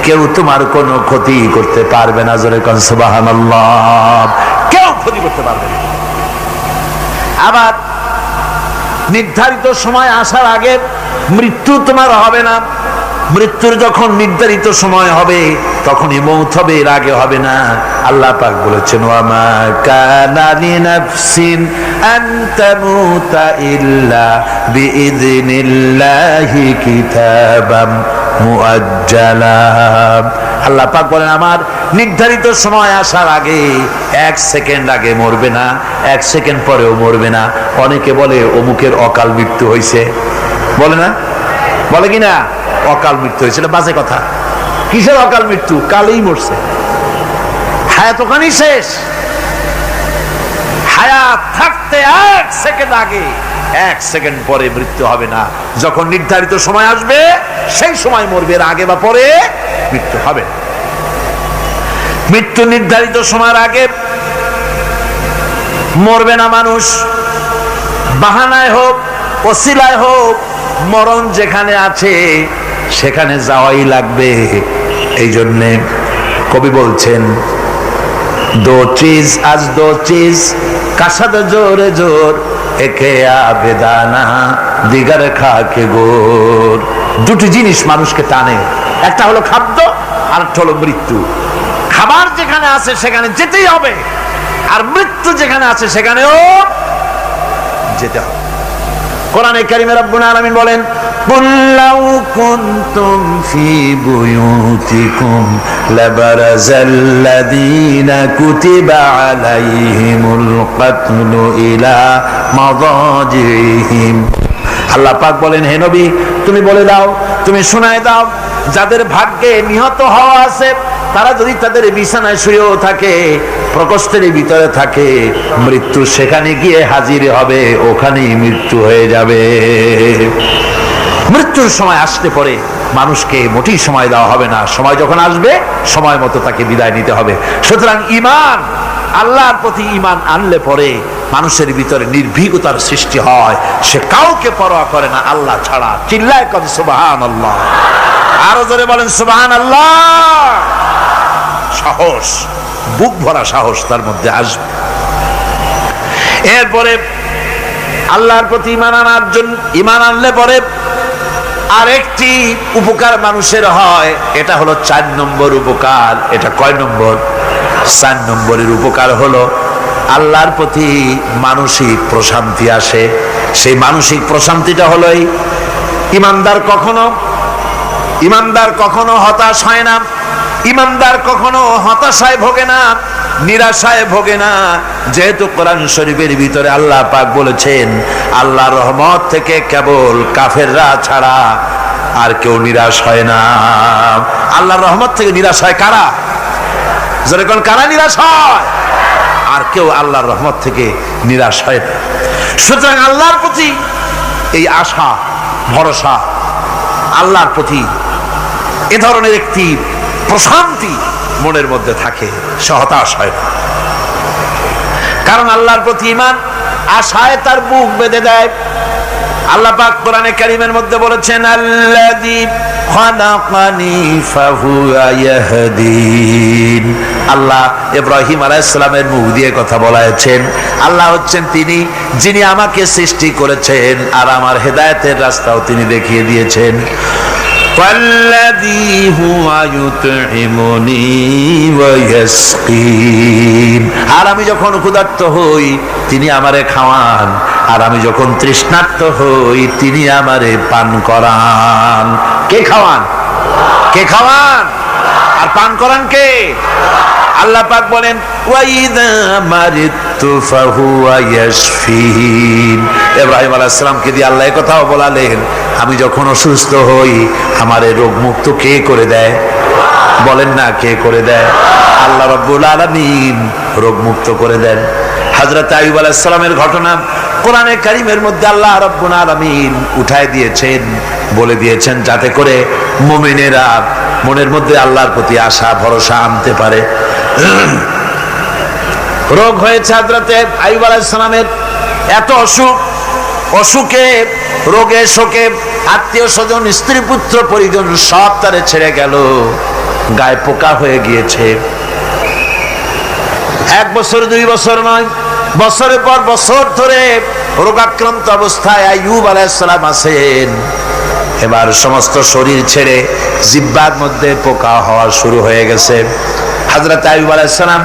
কেউ তোমার কোনো ক্ষতি করতে পারবে না। জোরে কোন সুবহানাল্লাহ। কেউ ক্ষতি করতে পারবে না। আবার নির্ধারিত সময় আসার আগে মৃত্যু তোমার হবে না। মৃত্যুর যখন নির্ধারিত সময় হবে তখনই মৌত হবে, এর আগে হবে না। আল্লাহ পাক বলেছেন, ওয়া মা কানা লিনাফসিন আন তামুতা ইল্লা বিইযনিল্লাহি কিতাবাম মুআজ্জালা। আল্লাহ পাক বলেন আমার নির্ধারিত সময় আসার আগে 1 সেকেন্ড আগে মরবে না, 1 সেকেন্ড পরেও মরবে না। অনেকে বলে অমুকের অকাল মৃত্যু হয়েছে, বলে না, বলে কি না অকাল মৃত্যু হয়েছে, এটা বাজে কথা। কিসের অকাল মৃত্যু? কালেই মরছে, হায়াত ওখানেই শেষ। হায়াত থাকতে 1 সেকেন্ড আগে 1 সেকেন্ড পরে মৃত্যু হবে না। যখন নির্ধারিত সময় আসবে সেই সময় মরবে, এর আগে বা পরে মৃত্যু হবে। মৃত্যু নির্ধারিত সময়ের আগে মরবে না মানুষ, বাহানায় হোক ওসিলায় হোক, মরণ যেখানে আছে সেখানে যাওয়াই লাগবে। এই জন্যে কবি বলছেন दो चीज आज दो चीज कसद जोर जोर एके आबेदाना दिगर खा के गोर। দুটি জিনিস মানুষকে টানে, একটা হলো খাদ্য আর একটা হলো মৃত্যু। খাবার যেখানে আছে সেখানে যেতেই হবে, আর মৃত্যু যেখানে আছে সেখানেও যেতে হবে। কোরআনে কারিমে রব্বুল আলামিন বলেন قل لو كنتم في بيوتكم لبرز الذين كتب عليهم القتل إلى مضاجعهم। আল্লাহ পাক বলেন হে নবী তুমি বলে দাও, তুমি শোনায় দাও, যাদের ভাগ্যে নিহত হওয়া আছে তারা যদি তাদের বিছানায় শুয়েও থাকে, প্রকোষ্ঠের ভিতরে থাকে, মৃত্যু সেখানে গিয়ে হাজির হবে, ওখানেই মৃত্যু হয়ে যাবে। মৃত্যুর সময় আসতে পরে মানুষকে মোটেই সময় দেওয়া হবে না, সময় যখন আসবে সময় মতো তাকে বিদায় নিতে হবে। সুতরাং ঈমান, আল্লাহর প্রতি ঈমান আনলে পরে মানুষের ভিতরে নির্ভীকতার সৃষ্টি হয়, সে কাউকে পরোয়া করে না আল্লাহ ছাড়া। চিল্লায় কদ সুবহানাল্লাহ, আরো জোরে বলেন সুবহানাল্লাহ। সাহস, বুক ভরা সাহস তার মধ্যে আসবে। এরপরে আল্লাহর প্রতি ঈমান আনার জন্য, ঈমান আনলে পরে আরেকটি উপকার মানুষের হয়, এটা হলো 4 নম্বর উপকার। এটা কয় নম্বর? 4 নম্বরের উপকার হলো আল্লাহর প্রতি মানসিক প্রশান্তি আসে। সেই মানসিক প্রশান্তিটা হলো ইমানদার কখনো হতাশ হয় না, ইমানদার কখনো হতাশায় ভোগে না, নিরাশায় ভোগে না। যেহেতু কোরআন শরীফের ভিতরে আল্লাহ পাক বলেছেন আল্লাহর রহমত থেকে কেবল কাফেররা ছাড়া আর কেউ নিরাশ হয় না। আল্লাহর রহমত থেকে নিরাশ হয় কারা? যেরকম কারা নিরাশ হয়? আর কেউ আল্লাহর রহমত থেকে নিরাশ হয় না। সুতরাং আল্লাহর প্রতি এই আশা ভরসা, আল্লাহর প্রতি এ ধরনের একটি প্রশান্তি মনের মধ্যে থাকে, সে হতাশ হয় না। কারণ আল্লাহর প্রতি ঈমান আশায় তার বুক বেঁধে দেয়। আল্লাহ পাক কোরআনে কারীমের মধ্যে বলেছেন আল্লাযী খালাকানি ফাহুয়া ইয়াহদিন। আল্লাহ ইব্রাহিম আলাইহিস সালামের মুখ দিয়ে কথা বলেছেন, আল্লাহ হচ্ছেন তিনি যিনি আমাকে সৃষ্টি করেছেন আর আমার হেদায়েতের রাস্তাও তিনি দেখিয়ে দিয়েছেন। والذي هو يطعمني ويسقين। আর আমি যখন ক্ষুধার্ত হই তিনি আমারে খাওয়ান, আর আমি যখন তৃষ্ণার্ত হই তিনি আমারে পান করান। কে খাওয়ান? কে খাওয়ান আর পান করান কে? আল্লাহ পাক বলেন ওয়াইদা মারিতু ফাহুয়া ইয়াশফিন। ইব্রাহিম আলাইহিস সালামকে দিয়ে আল্লাহ এই কথাও বলালেন, আমি যখন অসুস্থ হই আমারে রোগ মুক্ত কে করে দেয়? বলেন না কে করে দেয়? আল্লাহ রাব্বুল আলামিন রোগ মুক্ত করে দেন। হযরত আইয়ুব আলাইহিস সালামের ঘটনা কোরআনে কারীমের মধ্যে আল্লাহ রাব্বুল আলামিন উঠায় দিয়েছেন, বলে দিয়েছেন যাতে করে মুমিনেরা মনের মধ্যে আল্লাহর প্রতি আশা ভরসা আনতে পারে। রোগ হয়েছে হযরত আইয়ুব আলাইহিস সালামের, এত অসুখ, অসুখে রোগে শোকে আত্মীয় স্বজন স্ত্রী পুত্র পরিজন সব তারে ছেড়ে গেল, গায়ে পোকা হয়ে গিয়েছে। 1 বছর 2 বছর নয়, বছরের পর বছর ধরে রোগাক্রান্ত অবস্থায় আইয়ুব আলাইহিস সালাম আছেন। এবার সমস্ত শরীর ছেড়ে জিহ্বার মধ্যে পোকা হওয়া শুরু হয়ে গেছে। হযরত আইয়ুব আলাইহিস সালাম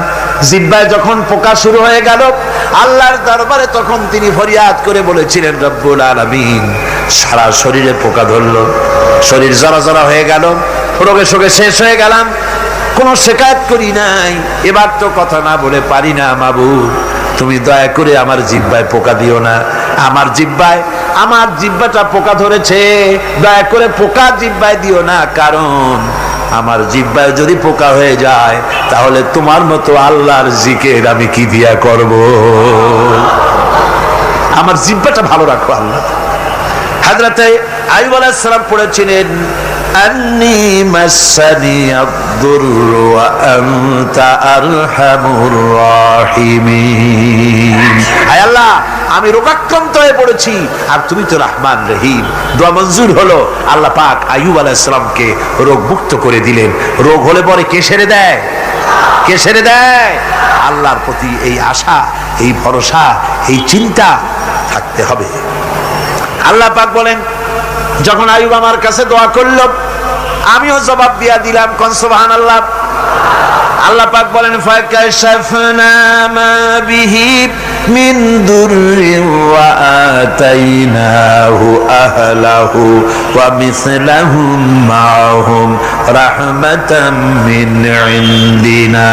জিহ্বায় যখন পোকা শুরু হয়ে গেল, আল্লাহর দরবারে তখন তিনি ফরিয়াদ করে বলেছিলেন রব্বুল আলামিন, সারা শরীরে পোকা ধরলো, শরীর জরা জরা হয়ে গেল, রোগে শোকে শেষ হয়ে গেলাম, কোনো শিকায়ত করি নাই, এবার তো কথা না বলে পারি না মাবুদ, তুমি দয়া করে আমার জিহ্বায় পোকা দিও না। আমার জিহ্বাটা পোকা ধরেছে, দয়া করে পোকা জিহ্বায় দিও না, কারণ আমার জিহ্বায় যদি পোকা হয়ে যায় তাহলে তোমার মতো আল্লাহর জিকির আমি কি দিয়া করব। আমার জিহ্বাটা ভালো রাখো আল্লাহ। হযরতে আইয়ুব আলাইহিস সালাম পড়েছিলেন আন্নী মাসানি আদ-দুরর ওয়া আনতা আরহামুর রাহিমিন। আয় আল্লাহ, আমি রোগাক্রান্ত হয়ে পড়েছি আর তুমি তো রহমান রহিম। দোয়া মঞ্জুর হলো, আল্লাহ পাক আইয়ুব আলাইহিস সালামকে রোগ মুক্ত করে দিলেন। রোগ হলে পরে কে সেরে দেয়? কে সেরে দেয়? আল্লাহর প্রতি এই আশা, এই ভরসা, এই চিন্তা থাকতে হবে। আল্লাহ পাক বলেন, যখন আইয়ুব আমার কাছে দোয়া করল আমিও জবাব দিয়া দিলাম। কোন সুবহানাল্লাহ। আল্লাহ পাক বলেন, ফাকাশাফনা মা বিহি মিন দুররিন ওয়া আতাইনাহু আহলাহু ওয়া মিসলাহুম মাআহুম রাহমাতাম মিন ইনদিনা।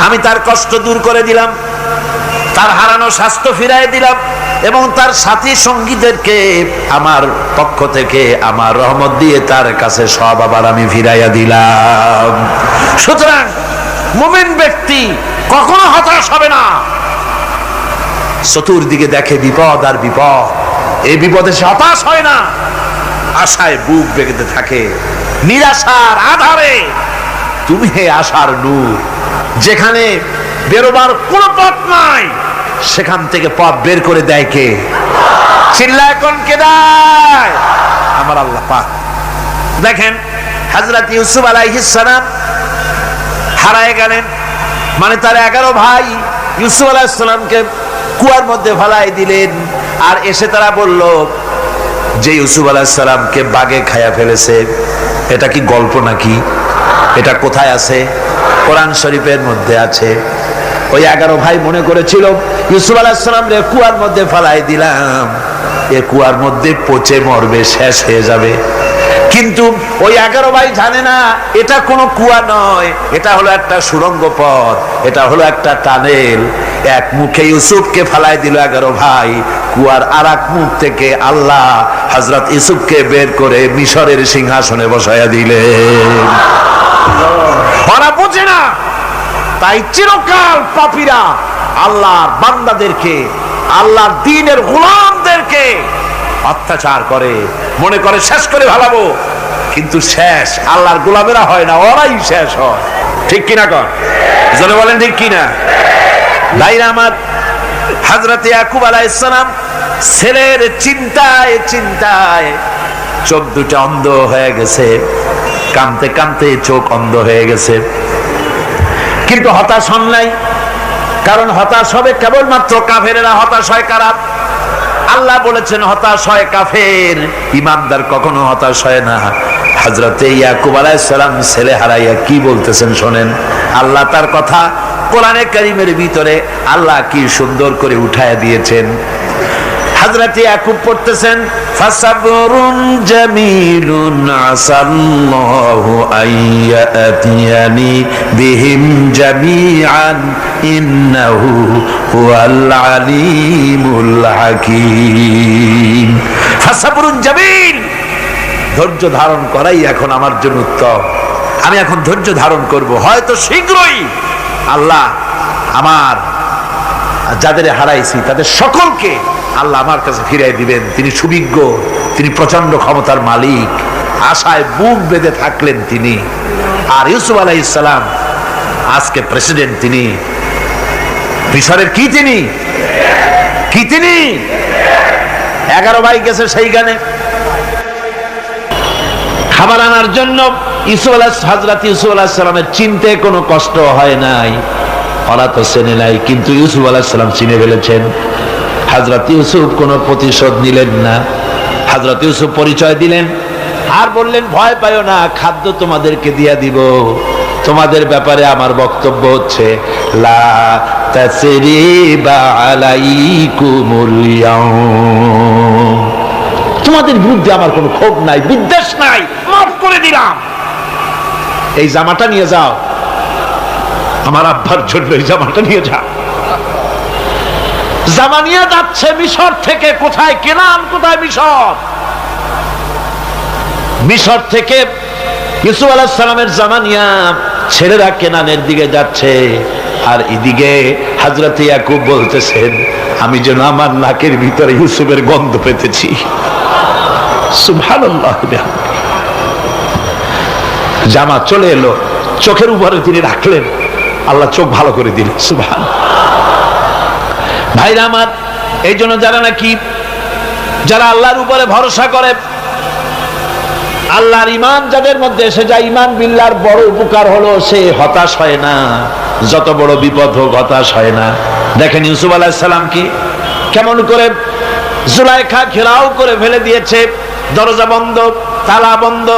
আমি তার কষ্ট দূর করে দিলাম, তার হারানো স্বাস্থ্য ফিরাই দিলাম এবং তার সাথী সঙ্গীদেরকে আমার পক্ষ থেকে আমার রহমত দিয়ে তার কাছে সব আবার আমি ফিরাইয়া দিলাম। সুতরাং মুমিন ব্যক্তি কখনো হতাশ হবে না। চতুর্দিকে দেখে বিপদ আর বিপদ, এই বিপদে সে হতাশ হয় না, আশায় বুক বেঁধে থাকে। নিরাশার আধারে তুমি হে আশার নূর, যেখানে বেরোবার কোনো পথ নাই সেখান থেকে পথ বের করে দেয় কে? চিল্লায় কোন কে দেয়? আমার আল্লাহ পাক। দেখেন হযরত ইউসুফ আলাইহিস সালাম হারায় গেলেন, মানে তার 11 ভাই ইউসুফ আলাইহিস সালামকে কুয়ার মধ্যে ফেলাই দিলেন। আর এসে তারা বলল যে ইউসুফ আলাইহিস সালামকে বাঘে খায়া ফেলেছে। এটা কি গল্প নাকি? এটা কোথায় আছে? কোরআন শরীফের মধ্যে আছে। ওই 11 ভাই মনে করেছিল ইউসুফ আলাইহিস সালাম রে কুয়ার মধ্যে ফেলাই দিলাম, এ কুয়ার মধ্যে পচে মরবে, শেষ হয়ে যাবে। কিন্তু ওই 11 ভাই জানে না এটা কোনো কুয়া নয়, এটা হলো একটা সুড়ঙ্গ পথ, এটা হলো একটা টানেল। এক মুখে ইউসুফকে ফেলাই দিল 11 ভাই, কুয়ার আরেক মুখ থেকে আল্লাহ হযরত ইউসুফকে বের করে মিশরের সিংহাসনে বসায়া দিলেন। ওরা বুঝে না, তাই চিরকাল পাপীরা আল্লাহর বান্দাদেরকে, আল্লাহর দ্বীনের গোলামদেরকে অত্যাচার করে, মনে করে শেষ করে ভালাবো, কিন্তু শেষ আল্লাহর গোলামেরা হয় না, ওরাই শেষ হয়। ঠিক কিনা কর? জনে বলেন ঠিক কিনা? ভাইরা আমার, হযরত ইয়াকুব আলাইহিস সালাম ছেলের চিন্তায় চিন্তায় চোখ দুটো অন্ধ হয়ে গেছে, কাঁদতে কাঁদতে চোখ অন্ধ হয়ে গেছে। কিন্তু হতাশ হন নাই, কারণ হতাশ হবে কেবলমাত্র কাফেরেরা। হতাশ হয় কারা? আল্লাহ বলেছেন হতাশ হয় কাফের, ইমানদার কখনো হতাশ হয় না। হযরতে ইয়াকুব আলাইহিস সালাম ছেলে হারাইয়া কি বলতেছেন শোনেন। আল্লাহ তার কথা কোরআনে কারীমের ভিতরে আল্লাহ কি সুন্দর করে উঠায়া দিয়েছেন। হযরত ইয়াকুব পড়তেছেন, ফাসাবরুন জামিলুন আসাল্লাহু আইয়াতিয়ানি বিহিম জামিআন ইন্নাহু হুয়াল আলিমুল হাকীম। ফাসাবরুন জামিল, ধৈর্য ধারণ করাই এখন আমার জন্য উত্তম। আমি এখন ধৈর্য ধারণ করব, হয়তো শীঘ্রই আল্লাহ আমার যাদের হারাইছি তাদের সকলকে আল্লাহ আমার কাছে ফিরিয়ে দিবেন। তিনি সুবিজ্ঞ, তিনি প্রচন্ড ক্ষমতার মালিক। আশায় বুক বেঁধে থাকলেন তিনি। আর ইউসুফ আলাইহিস সালাম আজকে প্রেসিডেন্ট, তিনি মিশরের কি তিনি 11 ভাই গেছে সেইখানে খাবার আনার জন্য। হযরত ইউসুফ আলাইহিস সালামের চিনতে কোনো কষ্ট হয় নাই, ওরা তো চেনে নাই, কিন্তু ইউসুফ আলাইহিস সালাম চিনে ফেলেছেন। হযরত ইউসুফ কোনো প্রতিশোধ নিলেন না। হযরত ইউসুফ পরিচয় দিলেন আর বললেন, ভয় পাইও না, খাদ্য তোমাদেরকে দিয়া দিব। তোমাদের ব্যাপারে আমার বক্তব্য হচ্ছে, লা তাসরিবা আলাইকুমুল ইয়াউম, তোমাদের বিরুদ্ধে আমার কোনো ক্ষোভ নাই, বিদ্বেষ নাই, মাফ করে দিলাম। এই জামাটা নিয়ে যাও, আমার আব্বার জন্য এই জামাটা নিয়ে যাও। জামা নিয়ে যাচ্ছে মিশর থেকে। কোথায় কেনান, কোথায় মিশর? মিশর থেকে ইউসুফ আলাইহিস সালামের জামা নিয়ে ছেলেরা কেনানের দিকে যাচ্ছে, আর এদিকে হযরত ইয়াকুব বলতেছেন, আমি যেন আমার নাকের ভিতরে ইউসুফের গন্ধ পেতেছি। সুবহানাল্লাহ। জামা চলে এলো, চোখের উপরে তিনি রাখলেন, আল্লাহ চোখ ভালো করে দিলেন। সুবহান। ভাইরা আমার, এই জন্য যারা আল্লাহর উপরে ভরসা করে, আল্লাহর ঈমান যাদের মধ্যে এসে যায়, ঈমান বিল্লাহর বড় উপকার হলো সে হতাশ হয় না। যত বড় বিপদ হোক হতাশ হয় না। দেখেন ইউসুফ আলাইহিস সালাম কি কেমন করে জুলাইখা ঘেরাও করে ফেলে দিয়েছে, দরজা বন্ধ, তালা বন্ধ,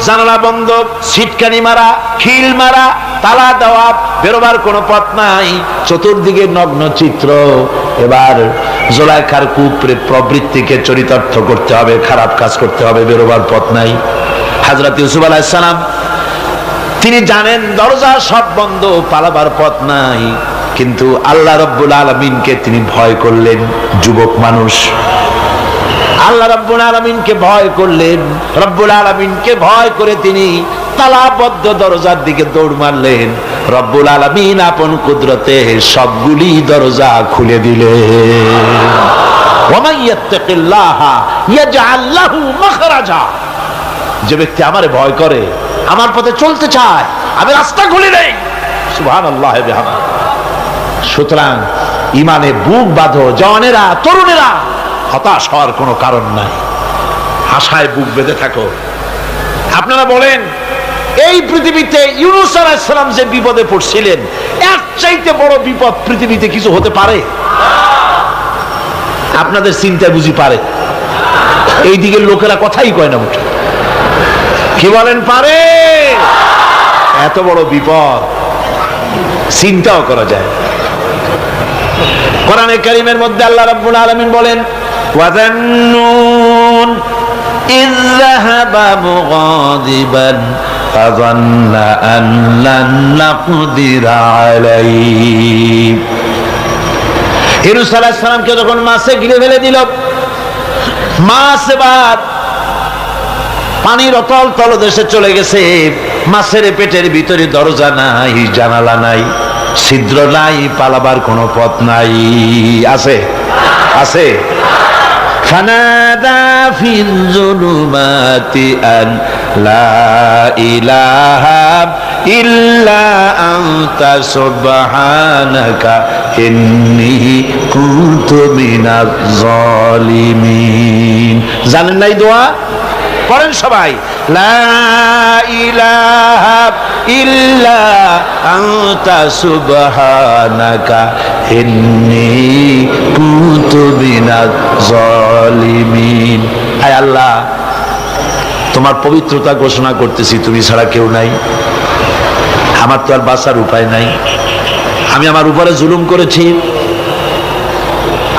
জানালা বন্ধ, ছিটকানি মারা, খিল মারা, তালা দেওয়া, বেরোবার কোনো পথ নাই, চতুর্দিকে নগ্ন চিত্র। এবার জুলাইখার প্রবৃত্তিকে চরিতার্থ করতে হবে, খারাপ কাজ করতে হবে, বেরোবার পথ নাই। হযরত ইউসুফ আলাইহিস সালাম তিনি জানেন দরজা সব বন্ধ, পালাবার পথ নাই, কিন্তু আল্লাহ রাব্বুল আলামিনকে তিনি ভয় করলেন। যুবক মানুষ, আল্লাহ রাব্বুল আলামিনকে ভয় করলেন। রব্বুল আলামিনকে ভয় করে তিনি তালাবদ্ধ দরজার দিকে দৌড় মারলেন। রব্বুল আলামিন আপন কুদরতে সবগুলি দরজা খুলে দিলেন। ওয়া মান ইয়াত্তাকিল্লাহা ইয়াজআল লাহু মাখরাজা। যে ব্যক্তি আমারে ভয় করে, আমার পথে চলতে চায়, আমি রাস্তা খুলে দেই। সুবহানাল্লাহ ওয়া বিহামদিহি। সুতরাং ঈমানে বুক বাঁধো জওয়ানেরা, তরুণেরা, হতাশ হওয়ার কোনো কারণ নাই, আশায় বুক বেঁধে থাকো। আপনারা বলেন, এই পৃথিবীতে ইউনূস আলাইহিস সালাম যে বিপদে পড়ছিলেন, এর চাইতে বড় বিপদ পৃথিবীতে কিছু হতে পারে? আপনাদের চিন্তায় বুঝি পারে? এই দিকের লোকেরা কথাই কয় না মুঠে। কি বলেন, পারে? এত বড় বিপদ চিন্তাও করা যায়। কোরআনে কারীমের মধ্যে আল্লাহ রাব্বুল আলামিন বলেন, ওয়াযান্নুন ইয যাহাবা মুগাদিবান ফাযান্না আন লান নাকদিরা আলাইহি। ইউনূস আলাইহিস সালামকে যখন মাছে গিলে ফেলে দিল, মাছ এবার পানির অতল তলদেশে চলে গেছে। মাছের পেটের ভিতরে দরজা নাই, জানালা নাই, ছিদ্র নাই, পালাবার কোনো পথ নাই। আছে? আছে? ফানাদা ফিল যুলুমাতি আন লা ইলাহা ইল্লা আনতা সুবহানাকা ইন্নী কুনতু মিনাজ জালিমিন। জানেন নাই দোয়া? পড়েন সবাই, লা ইলাহা ইল্লা আনতা সুবহানাকা ইন্নী কুনতু মিনাজ জালিমিন। আয় আল্লাহ, তোমার পবিত্রতা ঘোষণা করতেছি, তুমি ছাড়া কেউ নাই, আমার তো আর বাঁচার উপায় নাই, আমি আমার উপরে জুলুম করেছি,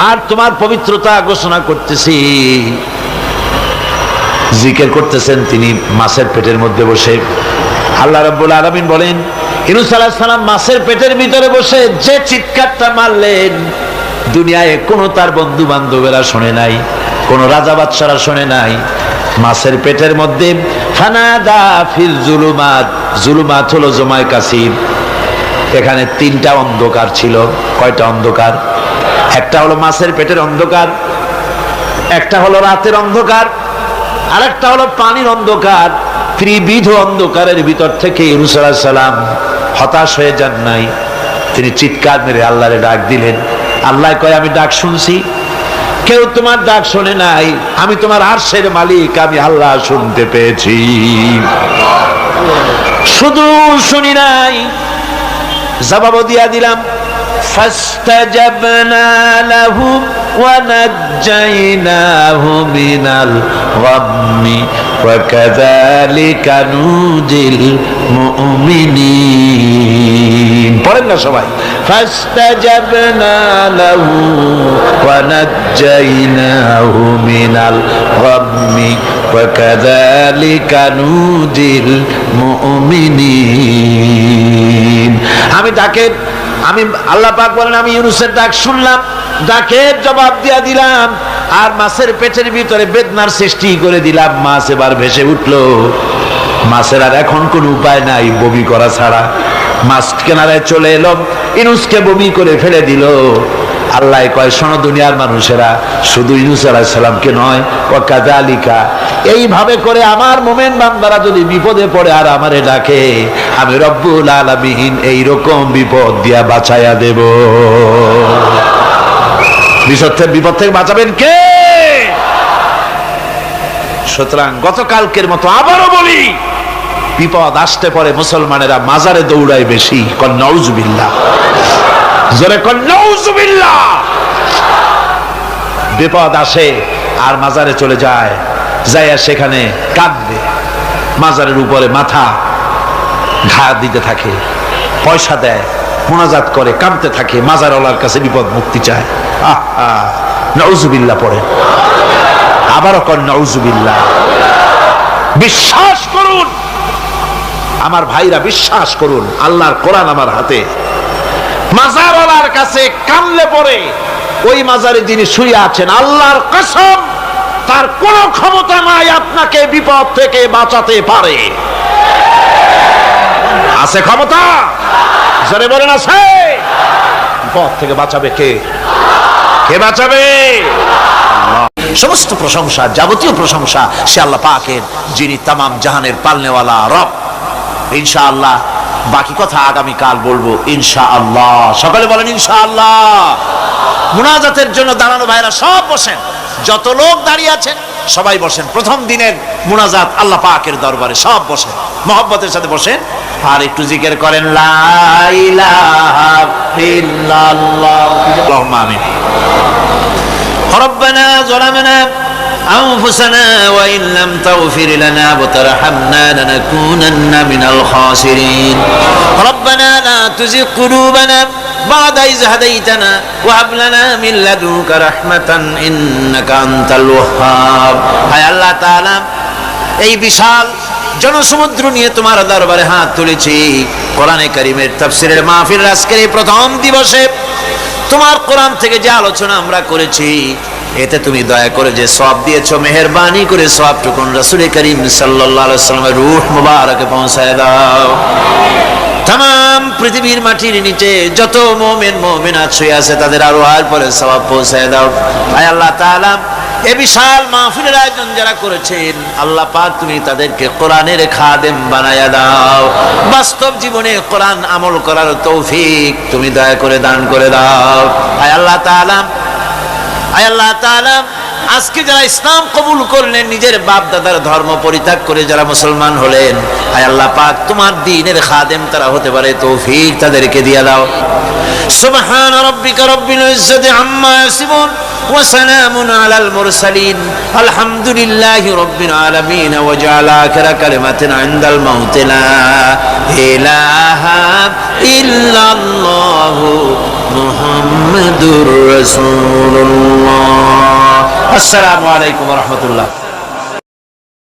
আর তোমার পবিত্রতা ঘোষণা করতেছি। জিকির করতেছেন তিনি মাছের পেটের মধ্যে বসে। আল্লাহ রাব্বুল আলামিন বলেন, ইউনূস আলাইহিস সালাম মাছের পেটের ভিতরে বসে যে চিৎকারটা মারলেন, দুনিয়ায় কোনো তার বন্ধু বান্ধবেরা শোনে নাই, কোনো রাজা বাদশারা শোনে নাই। মাছের পেটের মধ্যে ফানাদা ফিল যুলুমাত, যুলুমাত হলো জমায় কাসির। এখানে তিনটা অন্ধকার ছিল। কয়টা অন্ধকার? একটা হলো মাছের পেটের অন্ধকার, একটা হলো রাতের অন্ধকার, আরেকটা হলো পানির অন্ধকার। ত্রিবিধ অন্ধকারের ভিতর থেকে ইউনূস আলাইহিস সালাম হতাশ হয়ে যান নাই, তিনি চিৎকার মেরে আল্লাহরে ডাক দিলেন। আল্লাহ কয়, আমি ডাক শুনছি, কেউ তোমার ডাক শোনে নাই, আমি তোমার আরশের মালিক, আমি আল্লাহ শুনতে পেয়েছি। শুধু শুনি নাই, জবাবও দিয়া দিলাম। ফাস্তাজাবনা লাহু ওয়া নাজ্জাইনাহু মিনাল গাম্মি ওয়া কাযালিকা নুজিল মুমিনিন। পড়েন না সবাই, فاستجبنا له ونجيناه من الغم وكذلك ننجي المؤمنين আমি আল্লাহ পাক বলেন আমি ইউনূসের ডাক শুনলাম, ডাকের জবাব দিয়া দিলাম, আর মাছের পেটের ভিতরে বেদনার সৃষ্টি করে দিলাম। মাছ এবার ভেসে উঠলো। মাছের আর এখন কোন উপায় নাই বমি করা ছাড়া। মাছ কিনারায় চলে এলো, ইউনূসকে বমি করে ফেলে দিল। আল্লাহ কয়, শোনো দুনিয়ার মানুষেরা, শুধু ইউনূস আলাইহিস সালামকে নয়, ওয়া কাযালিকা, এইভাবে করে আমার মুমিন বান্দারা যদি বিপদে পড়ে আর আমারে ডাকে, আমি রব্বুল আলামিন এইরকম বিপদ দিয়া বাঁচাইয়া দেব। বিপদ থেকে বাঁচাবেন কে? সুতরাং গতকালকের মতো আবারও বলি, বিপদ আসতে পরে মুসলমানেরা মাজারে দৌড়ায় বেশি। কন নাউজুবিল্লাহ, জোরে কন নাউজুবিল্লাহ। বিপদ আসে আর মাজারে চলে যায়, যাইয়া সেখানে কাঁদবে, মাজারের উপরে মাথা ঘা দিতে থাকে, পয়সা দেয়, মুনাজাত করে, কাঁদতে থাকে, মাজারওয়ালার কাছে বিপদ মুক্তি চায়। নাউজুবিল্লাহ পড়ে, আবারও কন নাউজুবিল্লাহ। বিশ্বাস করুন আমার ভাইরা, বিশ্বাস করুন, আল্লাহর কোরআন আমার হাতে। মাজারওয়ালার কাছে কানলে পরে ওই মাজারে যিনি শুয়ে আছেন, আল্লাহর কসম তার কোন ক্ষমতা নাই আপনাকে বিপদ থেকে বাঁচাতে পারে। আছে ক্ষমতা? জোরে বলেন আছে? বিপদ থেকে বাঁচাবে কে? কে বাঁচাবে? সমস্ত প্রশংসা, যাবতীয় প্রশংসা সে আল্লাহ পাকের, যিনি তামাম জাহানের পালনেওয়ালা রব। ইনশাআল্লাহ বাকি কথা আগামীকাল বলবো ইনশাআল্লাহ। সকালে বলেন ইনশাআল্লাহ। মুনাজাতের জন্য দাঁড়ানো ভাইরা সব বসেন, যত লোক দাঁড়িয়ে আছেন সবাই বসেন। প্রথম দিনের মুনাজাত আল্লাহ পাকের দরবারে, সব বসেন, মহব্বতের সাথে বসেন, আর একটু জিকির করেন লা ইলাহা ইল্লাল্লাহ। আল্লাহুম্মা আমিন। রব্বানা যালামনা أنفسنا وإن لم تغفر لنا وترحمنا لنكونن من الخاسرين ربنا لا تزغ قلوبنا بعد إذ هديتنا وهب لنا من لدنك رحمة إنك أنت الوهاب হায় আল্লাহ তাআলা, এই বিশাল জনসমুদ্র নিয়ে তোমার দরবারে হাত তুলেছি। কোরআনে কারীমের তাফসীরের মাহফিল আজকের এই প্রথম দিবসে তোমার কোরআন থেকে যে আলোচনা আমরা করেছি, এতে তুমি দয়া করে যে সওয়াব দিয়েছো, মেহেরবানি করে সওয়াবটুকুন রাসূল করিম সাল্লাল্লাহু আলাইহি ওয়াসাল্লামের রূহ মুবারকে পৌঁছায় দাও। तमाम পৃথিবীর মাটির নিচে যত মুমিন মুমিনাত শুয়ে আছে তাদের আরওয়ার পরে সওয়াব পৌঁছায় দাও। আয় আল্লাহ তাআলা, এই বিশাল মাহফিলের আয়োজন যারা করেছেন, আল্লাহ পাক তুমি তাদেরকে কোরআনের খাদেম বানায়া দাও। বাস্তব জীবনে কোরআন আমল করার তৌফিক তুমি দয়া করে দান করে দাও। আয় আল্লাহ তাআলা, আয় আল্লাহ তাআলা, আজকে যারা ইসলাম কবুল করলেন, নিজের বাপ দাদার ধর্ম পরিত্যাগ করে যারা মুসলমান হলেন, আয় আল্লাহ পাক তোমার দ্বীনের খাদেম তারা হতে পারে তৌফিক তাদেরকে দিয়ে দাও। সুবহান রাব্বিকা রাব্বিল ইজ্জাতি আম্মা ইয়াসিফুন ওয়া সালামুন আলাল মুরসালিন আলহামদুলিল্লাহি রাব্বিল আলামিন ওয়া জাআলা আখিরা কালিমাতিন ইনদাল মাউত লা ইলাহা ইল্লাল্লাহু মুহাম্মাদুর রাসূলুল্লাহ। আসসালামু আলাইকুম ওয়া রাহমাতুল্লাহ।